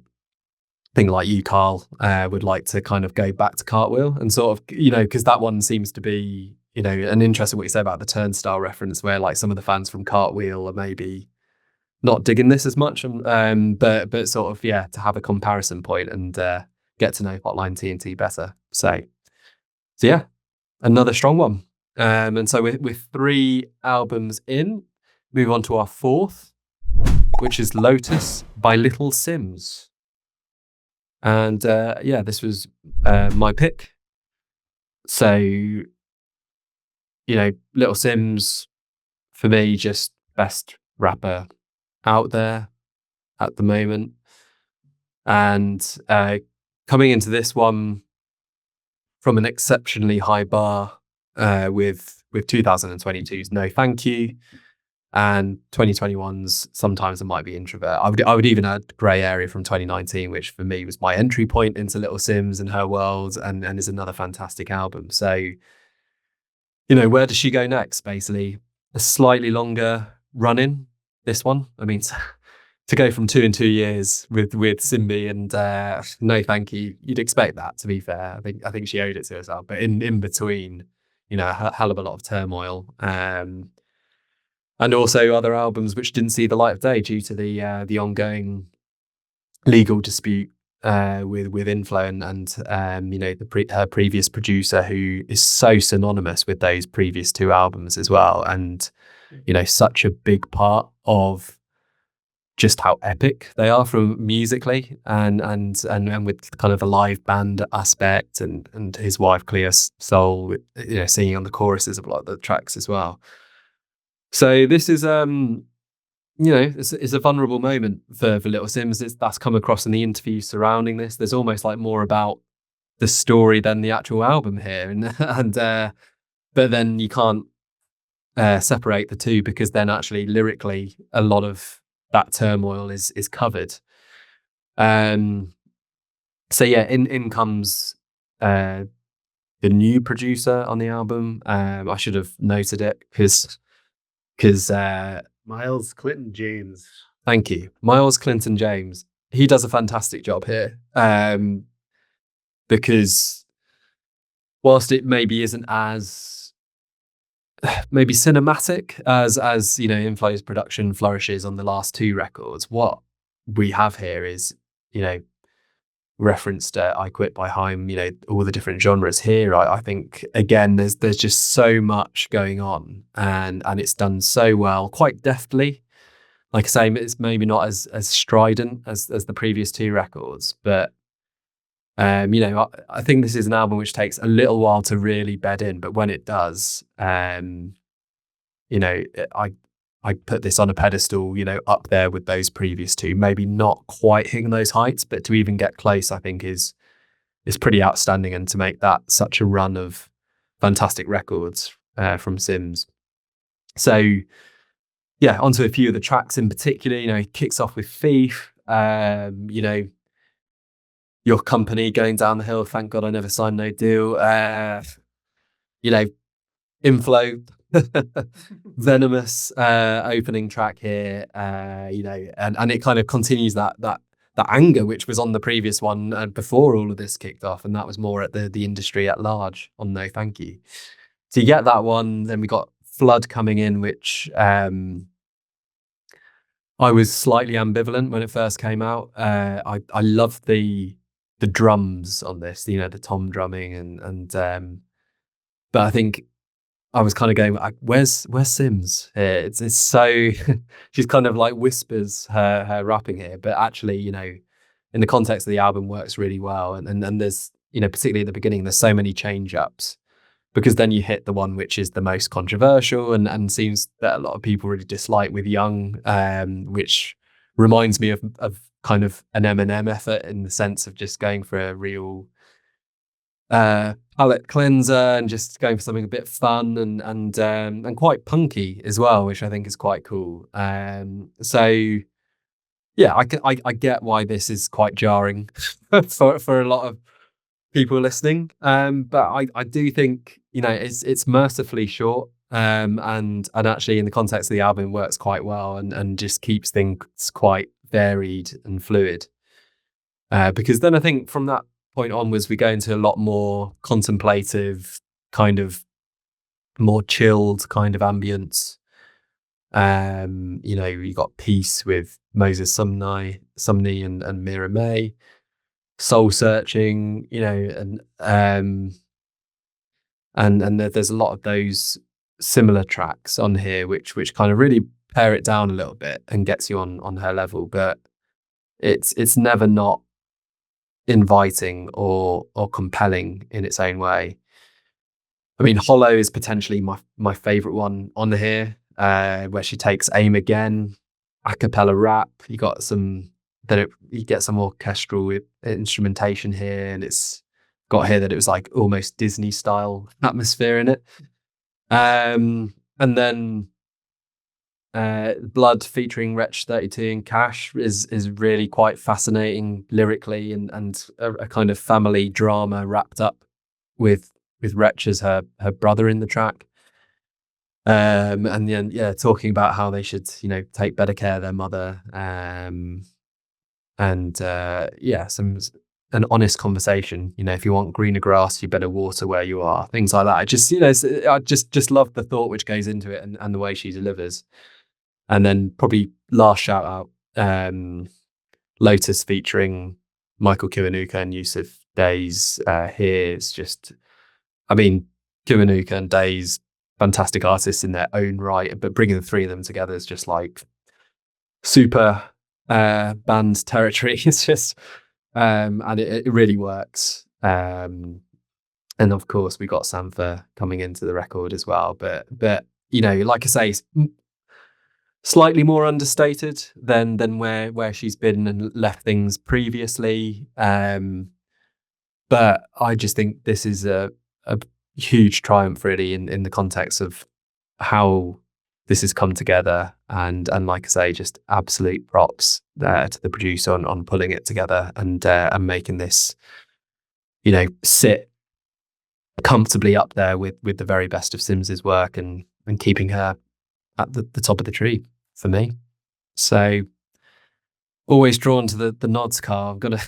thing like you, Karl, would like to kind of go back to Cartwheel and sort of, because that one seems to be, an interesting what you say about the Turnstile reference, where like some of the fans from Cartwheel are maybe not digging this as much, but sort of, to have a comparison point and get to know Hotline TNT better. So yeah, another strong one. And so with 3 albums in, move on to our 4th, which is Lotus by Little Simz. And this was my pick. So, Little Simz, for me, just best rapper out there at the moment. And coming into this one from an exceptionally high bar, with 2022's No Thank You and 2021's Sometimes I Might Be Introvert. I would even add Grey Area from 2019, which for me was my entry point into Little Simz and her world, and is another fantastic album. So, where does she go next? Basically, a slightly longer run-in, this one. I mean, to go from 2 and 2 years with Simbi and No Thank You, you'd expect that, to be fair. I think she owed it to herself. But in between, a hell of a lot of turmoil. And also other albums which didn't see the light of day due to the ongoing legal dispute with Inflow and her previous producer, who is so synonymous with those previous 2 albums as well, and such a big part of just how epic they are from musically, and with kind of the live band aspect, and his wife Cleo Sol, singing on the choruses of a lot of the tracks as well. So this is it's a vulnerable moment for Little Simz. That's come across in the interviews surrounding this. There's almost like more about the story than the actual album here, and but then you can't separate the two, because then actually lyrically a lot of that turmoil is covered. So yeah, in comes the new producer on the album. I should have noted it because Miles Clinton James. Thank you, Miles Clinton James. He does a fantastic job here, because whilst it maybe isn't as maybe cinematic as Inflow's production flourishes on the last 2 records, what we have here is referenced I Quit by HAIM, all the different genres here. I think again there's just so much going on, and it's done so well, quite deftly. Like I say, it's maybe not as strident as the previous 2 records, but I think this is an album which takes a little while to really bed in, but when it does, I put this on a pedestal, up there with those previous 2. Maybe not quite hitting those heights, but to even get close, I think is pretty outstanding. And to make that such a run of fantastic records from Simz. So yeah, onto a few of the tracks in particular. He kicks off with Thief. Your Company, Going Down the Hill, Thank God I Never Signed No Deal. Inflow. Venomous opening track here, and it kind of continues that anger which was on the previous one and before all of this kicked off, and that was more at the industry at large on No Thank You. So you get that one. Then we got Flood coming in, which I was slightly ambivalent when it first came out. I love the drums on this, the tom drumming, and but I think I was kind of going, where's Simz here? It's so she's kind of like whispers her rapping here, but actually, in the context of the album, works really well. And there's, particularly at the beginning, there's so many change ups, because then you hit the one which is the most controversial and seems that a lot of people really dislike with Young, which reminds me of kind of an Eminem effort, in the sense of just going for a real palette cleanser and just going for something a bit fun and quite punky as well, which I think is quite cool. So yeah, I get why this is quite jarring for a lot of people listening. But I do think, you know, it's mercifully short. And actually in the context of the album works quite well and just keeps things quite varied and fluid. Because then I think from that point onwards, we go into a lot more contemplative, kind of more chilled kind of ambience. You know, you got Peace with Moses Sumney and Mira May, Soul Searching, you know, and there's a lot of those similar tracks on here, which kind of really pare it down a little bit and gets you on her level, but it's never not inviting or compelling in its own way. I mean, Hollow is potentially my favorite one on here, where she takes aim again, a cappella rap. You got you get some orchestral instrumentation here, and it's got here that it was like almost Disney style atmosphere in it. And then Blood featuring Wretch 32 and Cash is really quite fascinating lyrically and a kind of family drama wrapped up with Wretch as her brother in the track. And then talking about how they should, you know, take better care of their mother. An honest conversation. You know, if you want greener grass, you better water where you are. Things like that. I just, you know, I just love the thought which goes into it and the way she delivers. And then probably last shout out, Lotus featuring Michael Kiwanuka and Yusuf Days. Here it's just, I mean, Kiwanuka and Days, fantastic artists in their own right, but bringing the three of them together is just like super band territory. It's just, and it really works. And of course we got Sampha coming into the record as well, but you know, like I say, slightly more understated than where she's been and left things previously. But I just think this is a huge triumph really in the context of how this has come together, and like I say, just absolute props to the producer on pulling it together and making this, you know, sit comfortably up there with the very best of Simz's work and keeping her at the top of the tree for me. So always drawn to the nods, Karl. I've got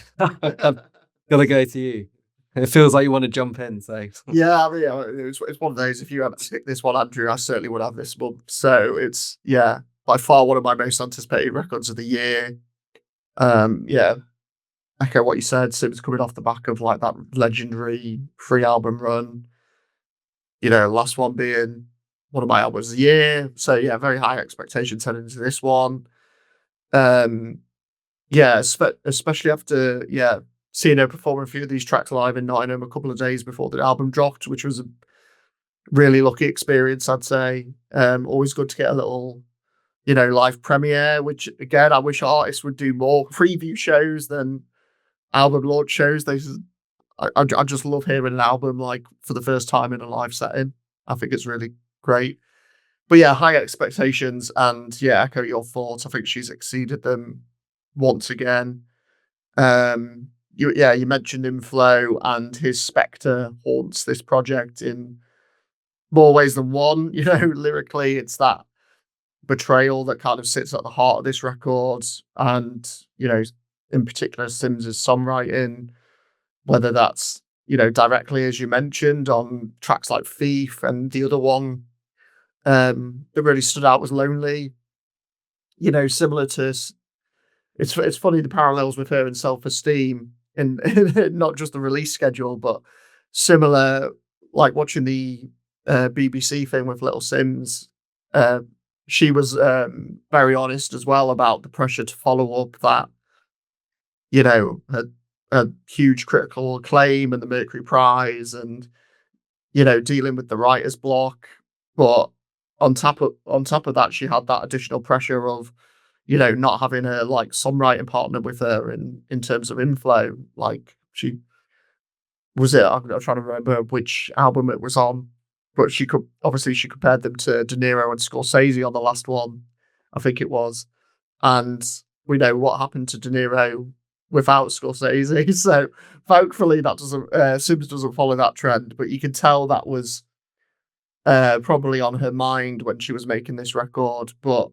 to go to you. It feels like you want to jump in. So yeah, I mean, it's one of those. If you had to pick this one, Andrew, I certainly would have this one. So it's by far one of my most anticipated records of the year. Echo what you said. Simz coming off the back of like that legendary 3-album run. You know, last one being one of my albums of the year. So yeah, very high expectations heading into this one. Especially after seeing her perform a few of these tracks live in Nottingham a couple of days before the album dropped, which was a really lucky experience, I'd say. Always good to get a little, you know, live premiere, which again, I wish artists would do more preview shows than album launch shows. I just love hearing an album like for the first time in a live setting. I think it's really great. But yeah, high expectations, and echo your thoughts. I think she's exceeded them once again. You mentioned Inflow, and his spectre haunts this project in more ways than one. You know, lyrically, it's that betrayal that kind of sits at the heart of this record, and you know, in particular, Simz's songwriting, whether that's, you know, directly as you mentioned on tracks like Thief, and the other one that really stood out was Lonely. You know, similar to, it's funny the parallels with her and Self-Esteem in not just the release schedule, but similar, like watching the BBC thing with Little Simz. She was very honest as well about the pressure to follow up that, you know, a huge critical acclaim and the Mercury Prize, and you know, dealing with the writer's block. But on top of that, she had that additional pressure of, you know, not having a like songwriting partner with her in terms of Inflow. Like was it? I'm trying to remember which album it was on, but she compared them to De Niro and Scorsese on the last one, I think it was, and we know what happened to De Niro without Scorsese. So thankfully, that doesn't Simz doesn't follow that trend, but you can tell that was probably on her mind when she was making this record. But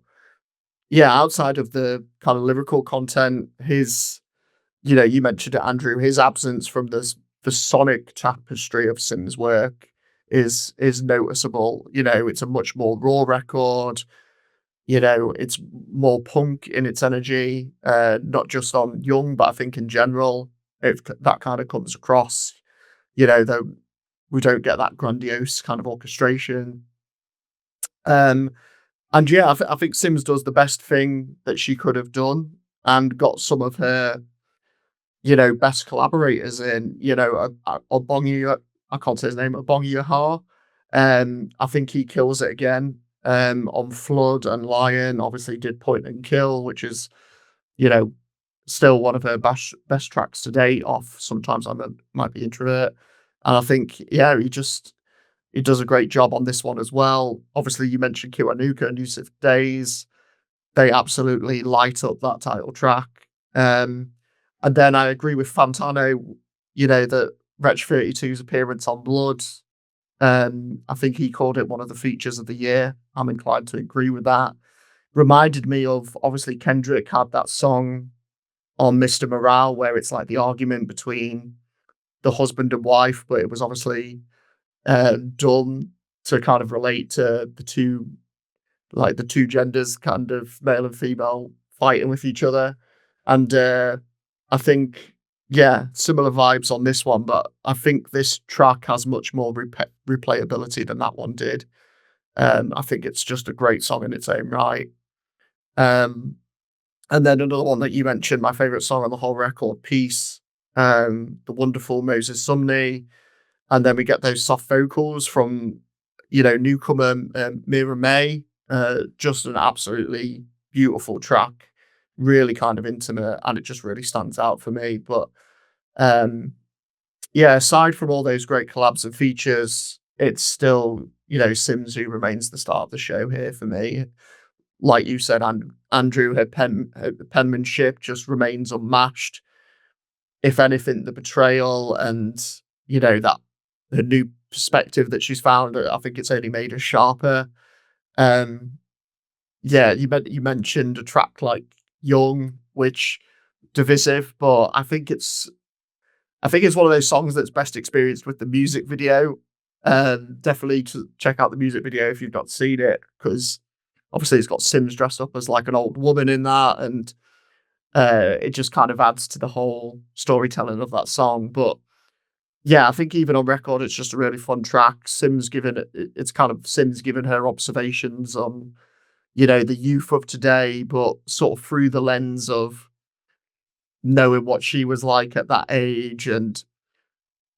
yeah, outside of the kind of lyrical content, you mentioned it, Andrew, his absence from the sonic tapestry of Sim's work is noticeable. It's a much more raw record. It's more punk in its energy, not just on Young, but I think in general, that kind of comes across. Though we don't get that grandiose kind of orchestration. And yeah, I think Simz does the best thing that she could have done and got some of her best collaborators in, Obongi, I can't say his name, Obongi Yahar. I think he kills it again on Flood and Lion. Obviously did Point and Kill, which is, you know, still one of her best tracks to date off Sometimes Might Be Introvert. And I think, yeah, he does a great job on this one as well. Obviously, you mentioned Kiwanuka and Yusuf Days. They absolutely light up that title track. And then I agree with Fantano, that Wretch 32's appearance on Blood. I think he called it one of the features of the year. I'm inclined to agree with that. Reminded me of, obviously, Kendrick had that song on Mr. Morale where it's like the argument between the husband and wife, but it was obviously done to kind of relate to the two genders, kind of male and female, fighting with each other. And I think, yeah, similar vibes on this one, but I think this track has much more replayability than that one did. I think it's just a great song in its own right. And then another one that you mentioned, my favorite song on the whole record, Peace, the wonderful Moses Sumney. And then we get those soft vocals from, newcomer Mira May. Just an absolutely beautiful track, really kind of intimate, and it just really stands out for me. But yeah, aside from all those great collabs and features, it's still, Simz who remains the star of the show here for me. Like you said, Andrew, her penmanship just remains unmatched. If anything, the betrayal and, that the new perspective that she's found, I think it's only made her sharper. Yeah, you mentioned a track like Young, which divisive, but I think it's one of those songs that's best experienced with the music video. Definitely to check out the music video if you've not seen it, because obviously it's got Simz dressed up as like an old woman in that, and it just kind of adds to the whole storytelling of that song. But yeah, I think even on record, it's just a really fun track. It's kind of Simz giving her observations on, the youth of today, but sort of through the lens of knowing what she was like at that age. And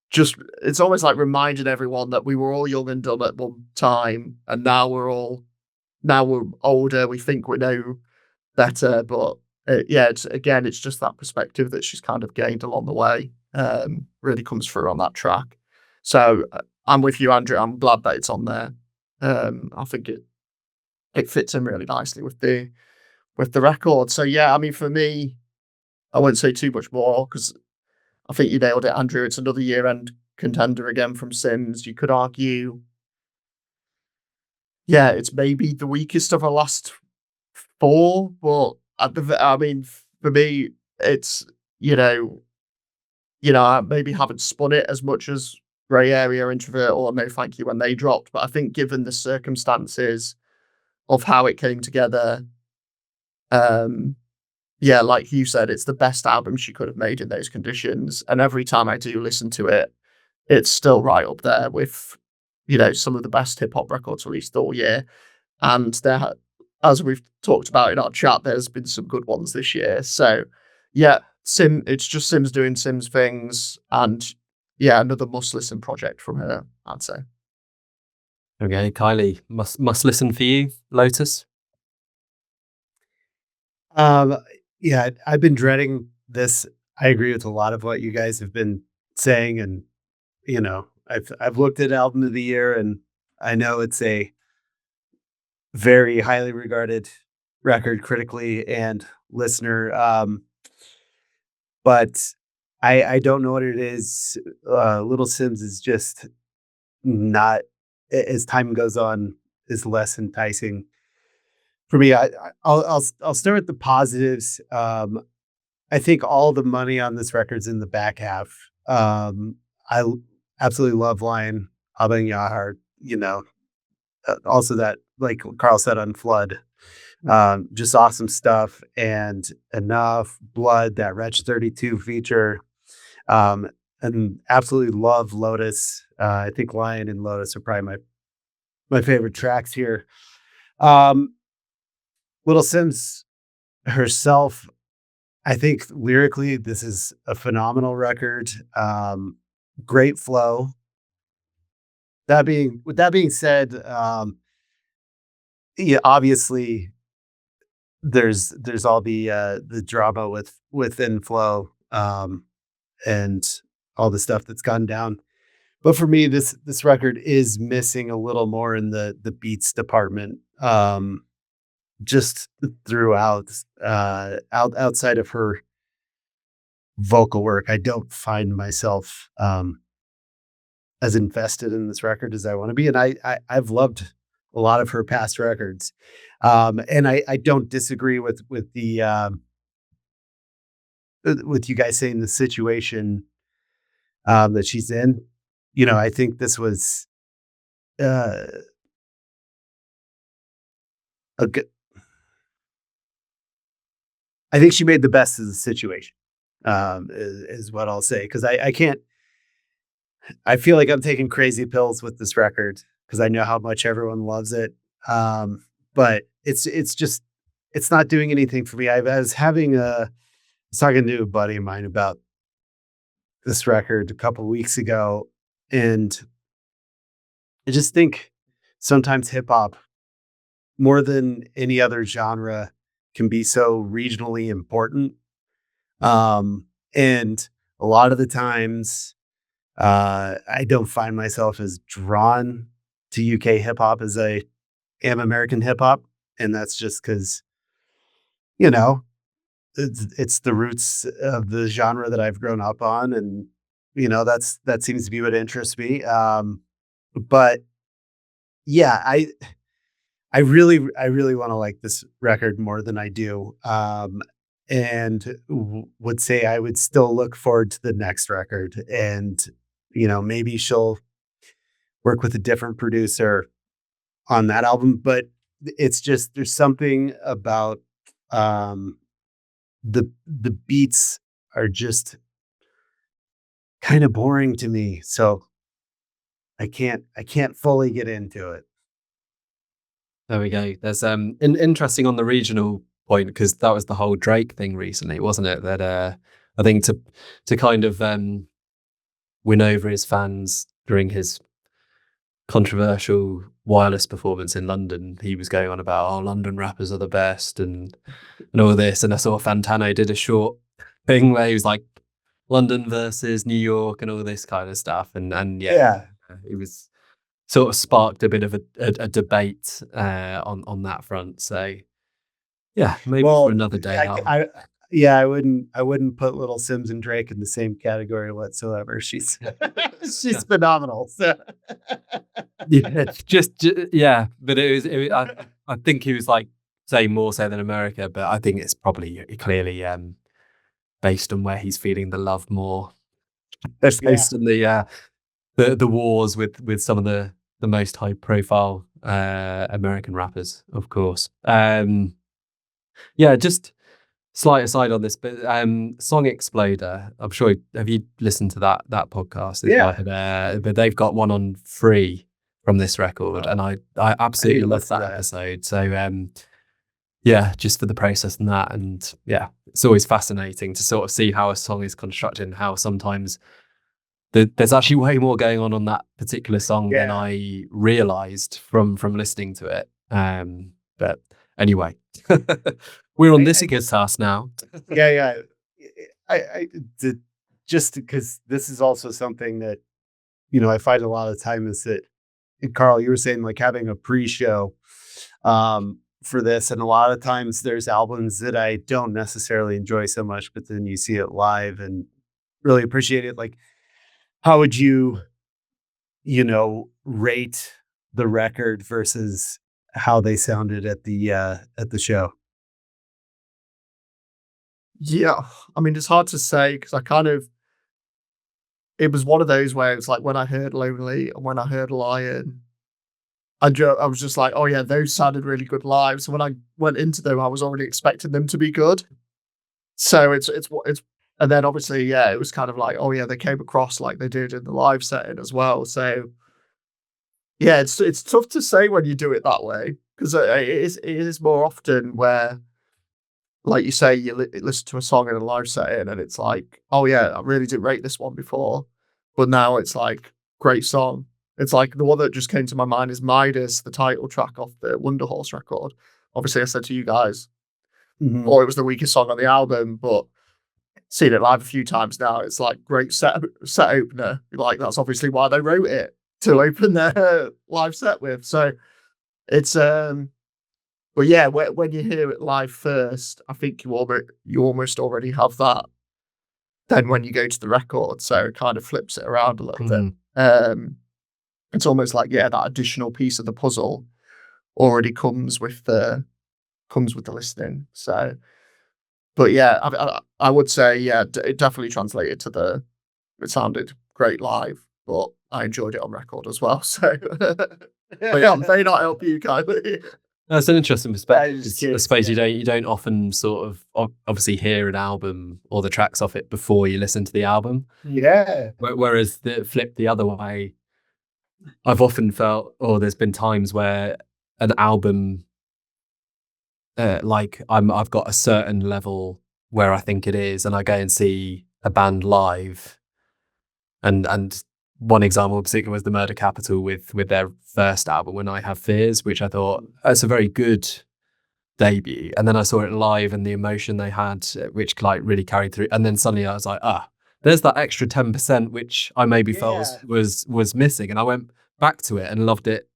just, it's almost like reminding everyone that we were all young and dumb at one time. And now we're older. We think we know better, but yeah, it's just that perspective that she's kind of gained along the way. Really comes through on that track. So I'm with you, Andrew. I'm glad that it's on there. I think it fits in really nicely with the record. So yeah, I mean, for me, I won't say too much more because I think you nailed it, Andrew. It's another year-end contender again from Simz. You could argue, yeah, it's maybe the weakest of her last four, but I mean, for me, it's I maybe haven't spun it as much as Grey Area, Introvert, or No Thank You when they dropped, but I think given the circumstances of how it came together, yeah, like you said, it's the best album she could have made in those conditions. And every time I do listen to it, it's still right up there with, some of the best hip hop records released all year. And there, as we've talked about in our chat, there's been some good ones this year. So yeah, it's just Simz doing Simz things, and yeah, another must listen project from her, I'd say. Okay, Kylie, must listen for you, Lotus. Yeah, I've been dreading this. I agree with a lot of what you guys have been saying, and I've looked at album of the year, and I know it's a very highly regarded record critically and listener. But I don't know what it is. Little Simz is just not, as time goes on, is less enticing for me. I'll start with the positives. I think all the money on this record's in the back half. I absolutely love Lion, Abang Yahar, also that, like Karl said on Flood, just awesome stuff. And Enough, Blood, that Wretch 32 feature. And absolutely love Lotus. I think Lion and Lotus are probably my favorite tracks here. Little Simz herself, I think lyrically, this is a phenomenal record. Great flow. With that being said, yeah, obviously there's all the drama within flow, and all the stuff that's gone down. But for me, this record is missing a little more in the beats department. Just throughout, outside of her vocal work, I don't find myself as invested in this record as I want to be. And I've loved a lot of her past records. And I don't disagree with the with you guys saying the situation that she's in. I think this was a good. I think she made the best of the situation. Is what I'll say, because I can't. I feel like I'm taking crazy pills with this record because I know how much everyone loves it. But it's just, it's not doing anything for me. I was talking to a buddy of mine about this record a couple of weeks ago, and I just think sometimes hip hop, more than any other genre, can be so regionally important. And a lot of the times, I don't find myself as drawn to UK hip hop as I am American hip hop. And that's just because, it's the roots of the genre that I've grown up on. And, that seems to be what interests me. But yeah, I really want to like this record more than I do. And would say I would still look forward to the next record. And, maybe she'll work with a different producer on that album. But it's just, there's something about the beats are just kind of boring to me. So I can't fully get into it. There we go. There's interesting on the regional point, because that was the whole Drake thing recently, wasn't it? That I think to kind of win over his fans during his controversial Wireless performance in London, he was going on about, London rappers are the best and all this. And I saw Fantano did a short thing where he was like, London versus New York and all this kind of stuff. And yeah. It was sort of sparked a bit of a debate on that front. So yeah, maybe for another day. I wouldn't put Little Simz and Drake in the same category whatsoever. She's phenomenal. So. Yeah, but I think he was like saying more so than America, but I think it's probably clearly based on where he's feeling the love more. That's based on the wars with some of the most high profile American rappers, of course. Just slight aside on this, but Song Exploder, I'm sure, have you listened to that podcast? Yeah. But they've got one on free from this record, and I absolutely love that episode. So just for the process and that, and it's always fascinating to sort of see how a song is constructed and how sometimes there's actually way more going on that particular song than I realized from listening to it. But anyway, we're on this guitar now. I just because this is also something that I find a lot of times that, and Karl, you were saying like having a pre-show for this, and a lot of times there's albums that I don't necessarily enjoy so much, but then you see it live and really appreciate it. Like, how would you, rate the record versus how they sounded at the show? Yeah, I mean, it's hard to say because it was one of those where it's like when I heard Lonely and when I heard Lion, I was just like, oh yeah, those sounded really good live. So when I went into them, I was already expecting them to be good. So it's and then obviously, yeah, it was kind of like, oh yeah, they came across like they did in the live setting as well. So yeah, it's tough to say when you do it that way because it is more often where, like you say, you listen to a song in a live setting and it's like, oh yeah, I really didn't rate this one before, but now it's like great song. It's like the one that just came to my mind is Midas, the title track off the Wonder Horse record. Obviously, I said to you guys, or it was the weakest song on the album, but seen it live a few times now. It's like great set opener. Like that's obviously why they wrote it to open their live set with. So it's but yeah, when you hear it live first, I think you almost already have that. Then when you go to the record, so it kind of flips it around a little bit. It's almost like, yeah, that additional piece of the puzzle already comes with the listening. So, but yeah, I would say, yeah, it definitely translated it sounded great live, but I enjoyed it on record as well. So, but yeah, may not help you, Kylie. That's an interesting perspective. I suppose Yeah. you don't often sort of obviously hear an album or the tracks off it before you listen to the album. Yeah. Whereas the flip the other way, I've often felt, or there's been times where an album, like I've got a certain level where I think it is, and I go and see a band live, and one example in particular was the Murder Capital with their first album, When I Have Fears, which I thought that's a very good debut. And then I saw it live and the emotion they had, which like really carried through. And then suddenly I was like, there's that extra 10% which I maybe felt was missing. And I went back to it and loved it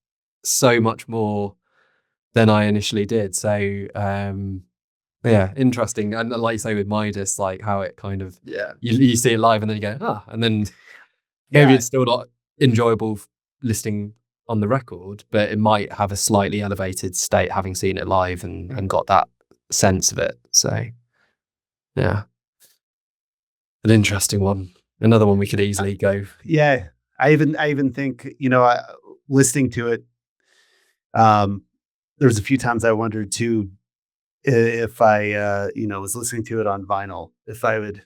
so much more than I initially did. So yeah, interesting. And like you say with Midas, like how it kind of you see it live and then you go, and then maybe it's still not enjoyable listening on the record, but it might have a slightly elevated state having seen it live and got that sense of it. So, yeah, an interesting one. Another one we could easily go. Yeah, I even think listening to it. There was a few times I wondered too if I was listening to it on vinyl, if I would.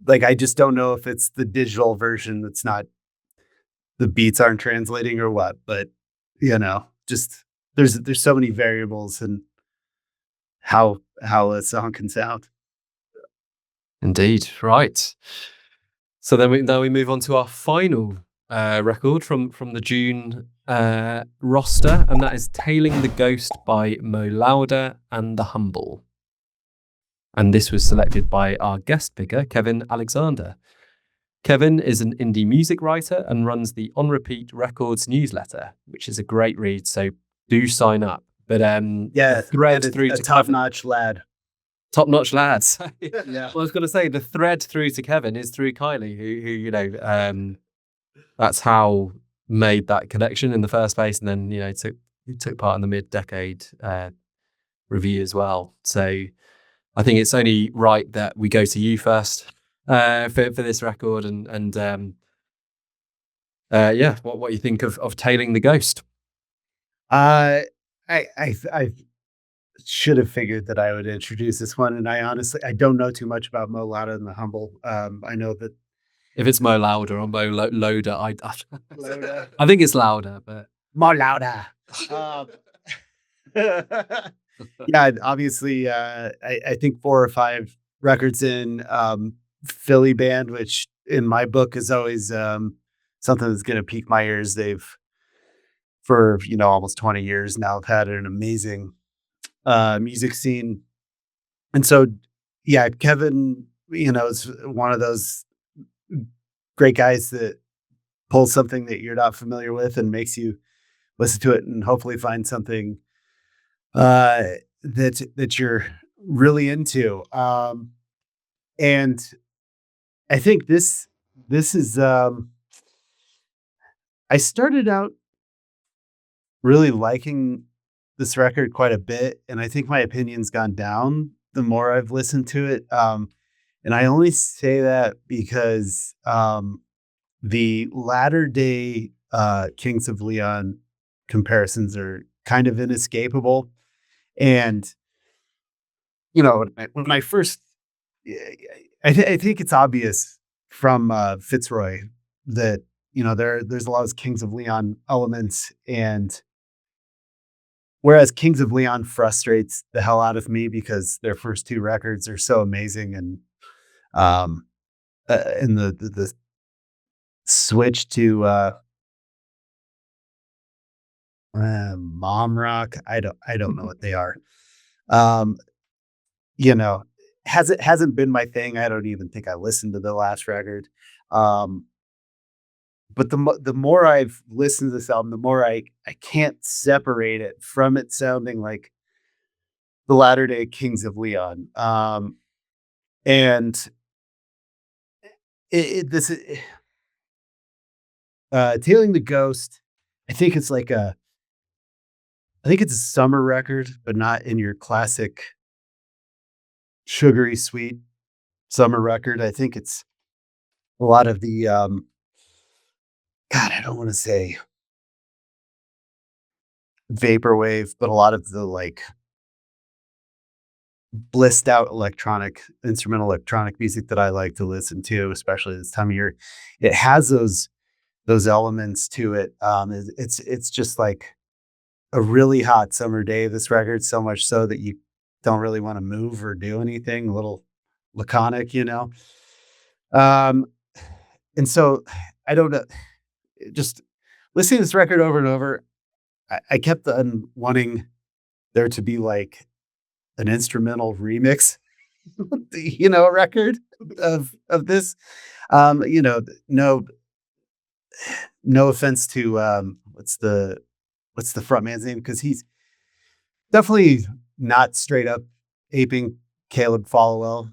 Like, I just don't know if it's the digital version that's not, the beats aren't translating or what, but just there's so many variables in how a song can sound. Indeed, right. So then we move on to our final record from the June roster, and that is "Tailing the Ghost" by Mo Lowda and The Humble. And this was selected by our guest picker, Kevin Alexander. Kevin is an indie music writer and runs the On Repeat Records newsletter, which is a great read. So do sign up. But the thread through to top-notch lad. Top-notch lads. Yeah. Well, I was going to say the thread through to Kevin is through Kiley, who that's how made that connection in the first place, and then took part in the mid-decade review as well. So I think it's only right that we go to you first for this record, and what you think of Tailing the Ghost. I should have figured that I would introduce this one, and I don't know too much about Mo Lowda and The Humble. I know that if it's Mo Lowda or Mo Lowda, I think it's Lowda, but Mo Lowda. Yeah, obviously, I think 4 or 5 records in, Philly band, which in my book is always something that's going to pique my ears. They've, for almost 20 years now, have had an amazing music scene, and so yeah, Kevin, is one of those great guys that pulls something that you're not familiar with and makes you listen to it and hopefully find something that you're really into. And I think this is I started out really liking this record quite a bit, and I think my opinion's gone down the more I've listened to it. And I only say that because the latter day Kings of Leon comparisons are kind of inescapable. And, when I first, I think it's obvious from Fitzroy that, there's a lot of Kings of Leon elements. And whereas Kings of Leon frustrates the hell out of me because their first two records are so amazing. And the switch to mom rock, I don't know what they are. Hasn't been my thing. I don't even think I listened to the last record. But the more I've listened to this album, the more I can't separate it from it sounding like the latter day Kings of Leon. And Tailing the Ghost, I think it's a summer record, but not in your classic sugary sweet summer record. I think it's a lot of the I don't want to say vaporwave, but a lot of the blissed out instrumental electronic music that I like to listen to, especially this time of year. It has those elements to it. It's just like a really hot summer day, this record, so much so that you don't really want to move or do anything, a little laconic, and so I don't know, just listening to this record over and over, I kept on wanting there to be like an instrumental remix, a record of this. No offense to what's the frontman's name, because he's definitely not straight up aping Caleb Followell.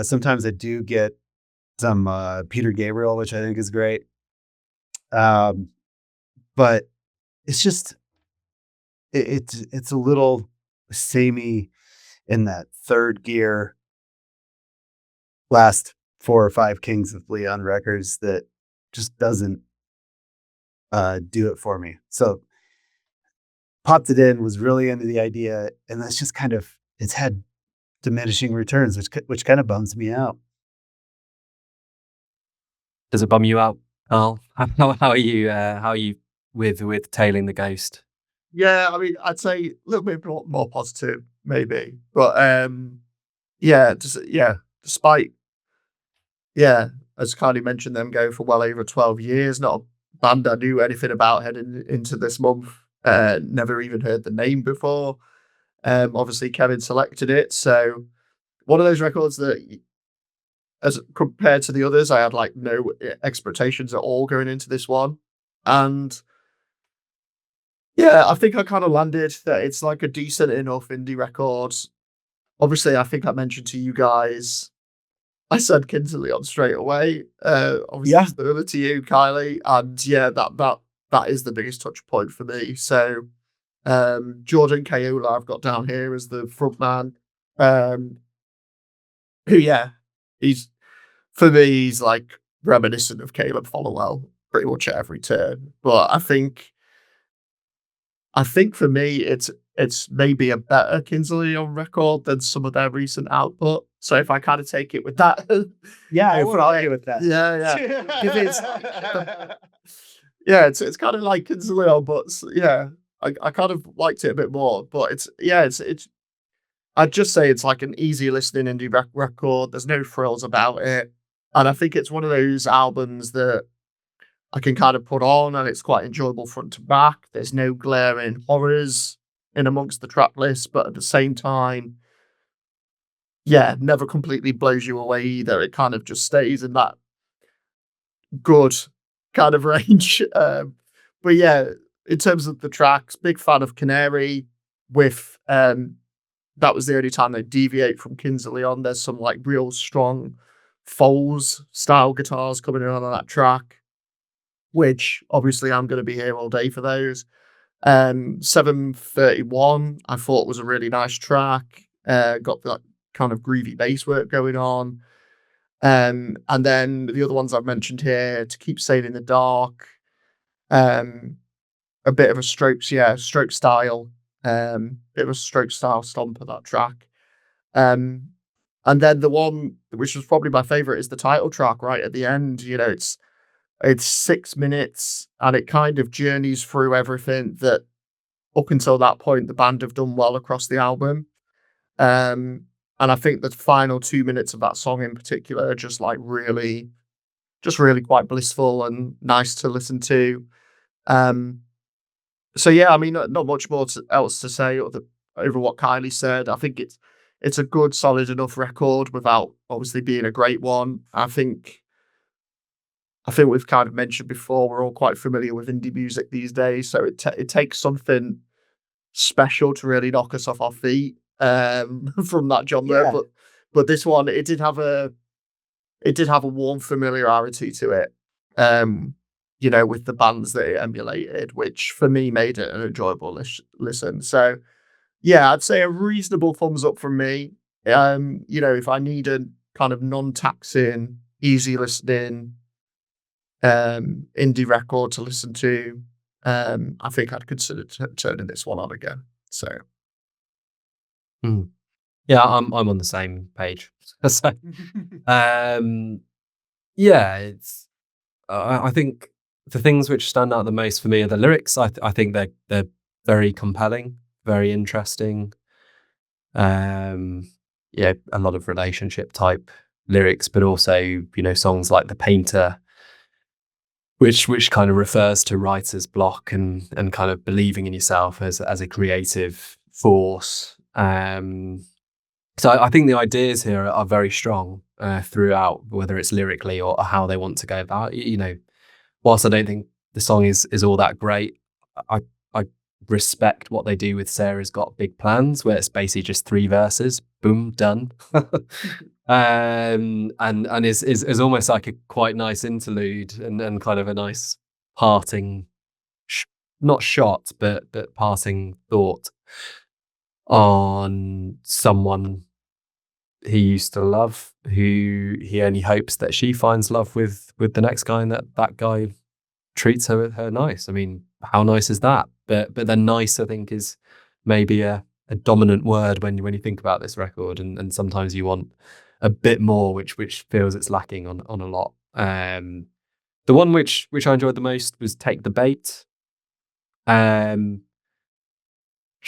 Sometimes I do get some Peter Gabriel, which I think is great. But it's just it's a little samey in that third gear last 4 or 5 Kings of Leon records that just doesn't do it for me. So popped it in, was really into the idea, and that's just it's had diminishing returns, which kind of bums me out. Does it bum you out, Karl? How are you with Tailing the Ghost? Yeah, I mean, I'd say a little bit more positive, maybe, but despite as Kylie mentioned, them going for well over 12 years, not a band I knew anything about heading into this month. Never even heard the name before. Obviously, Kevin selected it, so one of those records that, as compared to the others, I had like no expectations at all going into this one, and yeah, I think I kind of landed that it's like a decent enough indie record. Obviously, I think I mentioned to you guys, I said Kinsley on straight away. Obviously, similar to you, Kylie, and yeah, that is the biggest touch point for me. So, Jordan Kayola, I've got down here as the front man. He's for me, he's like reminiscent of Caleb Followell pretty much at every turn. But I think for me, it's maybe a better Kinsley on record than some of their recent output. So if I kind of take it with that, I would argue with that. It's kind of like Kinsley on, but I kind of liked it a bit more. But it's I'd just say it's like an easy listening indie record. There's no frills about it, and I think it's one of those albums that I can kind of put on, and it's quite enjoyable front to back. There's no glaring horrors in amongst the track list, but at the same time, never completely blows you away either. It kind of just stays in that good kind of range. But yeah, in terms of the tracks, big fan of Canary. With that was the only time they deviate from Kings of Leon. There's some like real strong Foles style guitars coming in on that track, which obviously I'm going to be here all day for those. 731 I thought was a really nice track. Got that kind of groovy bass work going on. And then the other ones I've mentioned here, To Keep Sailing in the Dark, a bit of a stroke style, bit of a stroke style stomp of that track. And then the one which was probably my favorite is the title track right at the end. You know, it's 6 minutes and it kind of journeys through everything that up until that point the band have done well across the album. And I think the final 2 minutes of that song in particular are just really quite blissful and nice to listen to. So yeah, I mean, not much more else to say over what Kiley said. I think it's a good, solid enough record without obviously being a great one. I think we've kind of mentioned before, we're all quite familiar with indie music these days, so it takes something special to really knock us off our feet from that genre. Yeah. But this one, it did have a warm familiarity to it. You know, with the bands that it emulated, which for me made it an enjoyable listen. So yeah, I'd say a reasonable thumbs up from me. You know, if I need a kind of non-taxing, easy listening indie record to listen to, I think I'd consider turning this one on again. So Yeah, I'm on the same page. So, yeah, it's I think the things which stand out the most for me are the lyrics. I think they're very compelling, very interesting. Yeah, a lot of relationship type lyrics, but also, you know, songs like The Painter, which kind of refers to writer's block and kind of believing in yourself as a creative force. So I think the ideas here are very strong throughout, whether it's lyrically or how they want to go about it. You know, whilst I don't think the song is all that great, I respect what they do with Sarah's Got Big Plans, where it's basically just 3 verses, boom, done. And is almost like a quite nice interlude and kind of a nice parting, not shot, but parting thought on someone he used to love, who he only hopes that she finds love with the next guy, and that guy treats her nice. I mean, how nice is that? But then nice, I think, is maybe a dominant word when you think about this record, and sometimes you want a bit more, which feels it's lacking on a lot. The one which I enjoyed the most was Take the Bait, which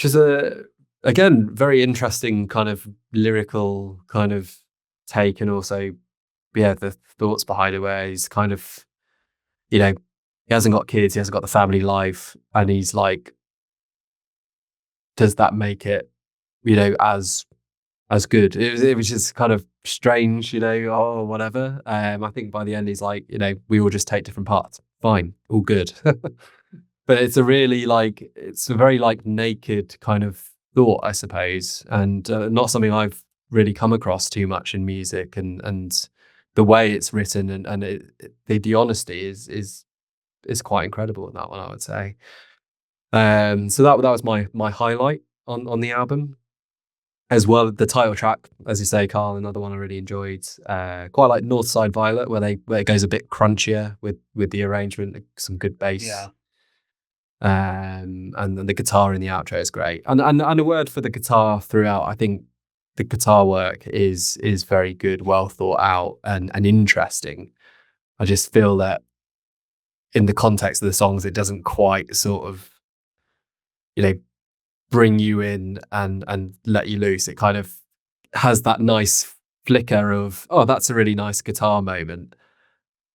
is again very interesting kind of lyrical kind of take, and also the thoughts behind it, where he's kind of, you know, he hasn't got kids, he hasn't got the family life, and he's like, does that make it, you know, as good? It was just kind of strange, you know, or whatever. I think by the end he's like, you know, we all just take different parts. Fine, all good. But it's a very like naked kind of thought, I suppose, and not something I've really come across too much in music, and the way it's written and the honesty is quite incredible in that one, I would say. So that was my highlight on the album. As well, the title track, as you say, Karl, another one I really enjoyed. Quite like Northside Violet, where it goes a bit crunchier with the arrangement, some good bass. Yeah. And then the guitar in the outro is great. And a word for the guitar throughout. I think the guitar work is very good, well thought out, and interesting. I just feel that in the context of the songs, it doesn't quite sort of, you know, bring you in and let you loose. It kind of has that nice flicker of, oh, that's a really nice guitar moment,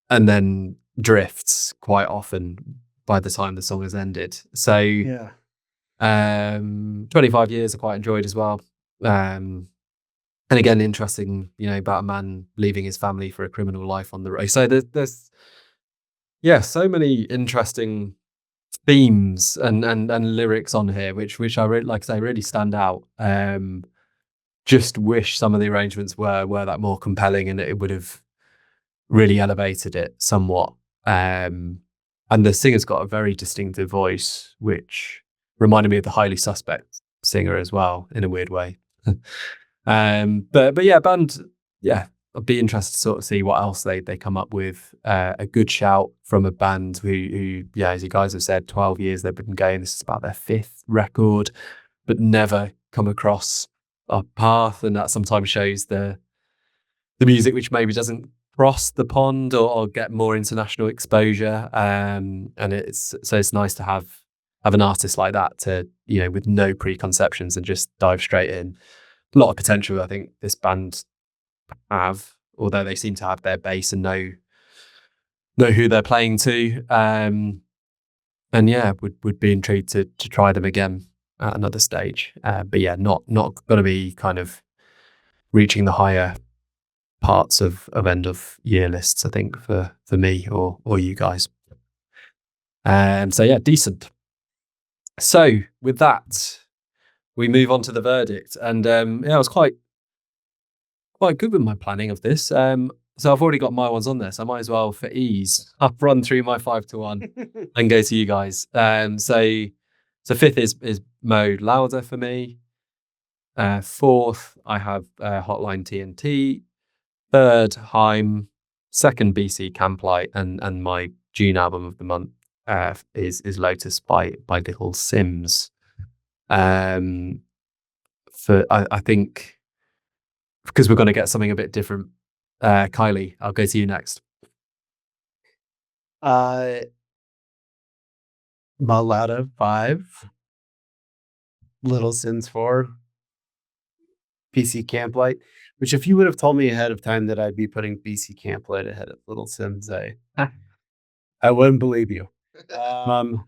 and then drifts quite often by the time the song has ended. So Yeah. 25 Years I quite enjoyed as well. And again, interesting, you know, about a man leaving his family for a criminal life on the road. So there's Yeah, so many interesting themes and lyrics on here, which I really, like I say, really stand out. Just wish some of the arrangements were that more compelling, and it would have really elevated it somewhat. And the singer's got a very distinctive voice, which reminded me of the Highly Suspect singer as well, in a weird way. But yeah, band, yeah, I'd be interested to sort of see what else they come up with. A good shout from a band who, yeah, as you guys have said, 12 years they've been going. This is about their 5th record, but never come across our path, and that sometimes shows the music which maybe doesn't cross the pond or get more international exposure. And it's nice to have an artist like that to, you know, with no preconceptions and just dive straight in. A lot of potential, I think, this band have, although they seem to have their base and know who they're playing to. And yeah, would be intrigued to try them again at another stage. But yeah, not going to be kind of reaching the higher parts of end of year lists, I think, for me or you guys. So yeah, decent. So with that, we move on to the verdict. And yeah, I was quite good with my planning of this. So I've already got my ones on there, so I might as well, for ease, I'll run through my 5 to 1 and go to you guys. So 5th is Mo Lowda for me. 4th, I have Hotline TNT. 3rd, HAIM. 2nd, BC Camplight, and my June album of the month is Lotus by Little Simz. For I think, because we're going to get something a bit different. Kiley, I'll go to you next. Mo Lowda 5, Little Simz 4, BC Camplight. Which, if you would have told me ahead of time that I'd be putting BC Camplight ahead of Little Simz, I wouldn't believe you. And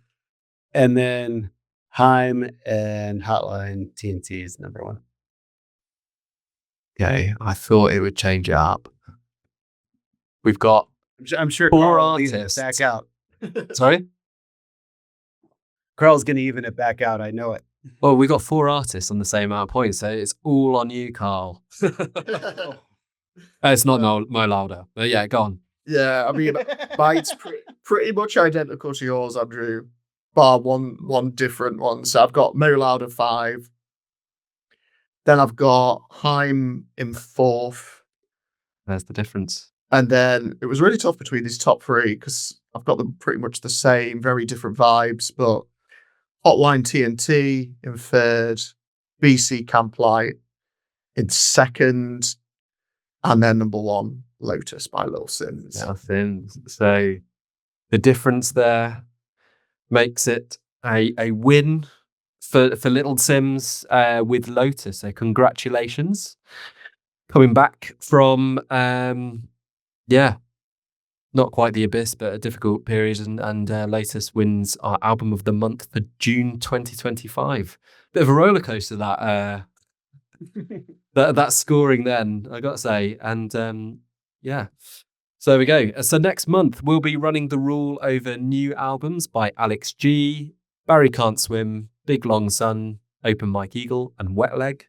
then HAIM and Hotline TNT is number 1. Okay, I thought it would change it up. We've got I'm sure 4 Karl will even it artists. back out. Sorry? Karl's going to even it back out. I know it. Well, we've got 4 artists on the same amount of points, so it's all on you, Karl. It's not Mo Lowda, but yeah, go on. Yeah, I mean, mine's pretty much identical to yours, Andrew, bar one different one. So I've got Mo Lowda 5. Then I've got HAIM in 4th. There's the difference. And then it was really tough between these top 3 because I've got them pretty much the same, very different vibes. But Hotline TNT in 3rd, BC Camplight in 2nd, and then number 1, Lotus by Lil Simz. Yeah, Simz. So the difference there makes it a win for Little Simz with Lotus. So congratulations. Coming back from not quite the abyss, but a difficult period, and Lotus wins our album of the month for June 2025. Bit of a roller coaster that that scoring then, I got to say, and yeah. So there we go. So next month we'll be running the rule over new albums by Alex G, Barry Can't Swim, Big Long Sun, Open Mike Eagle, and Wet Leg.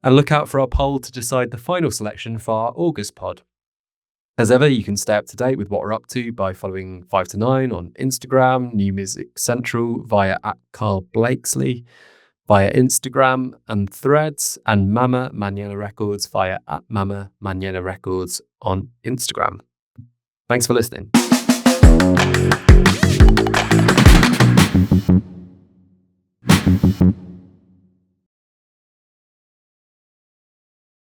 And look out for our poll to decide the final selection for our August pod. As ever, you can stay up to date with what we're up to by following 5 to 9 on Instagram, New Music Central via @Karl Blakesley, via Instagram and Threads, and Mama Mañana Records via @Mama Mañana Records on Instagram. Thanks for listening.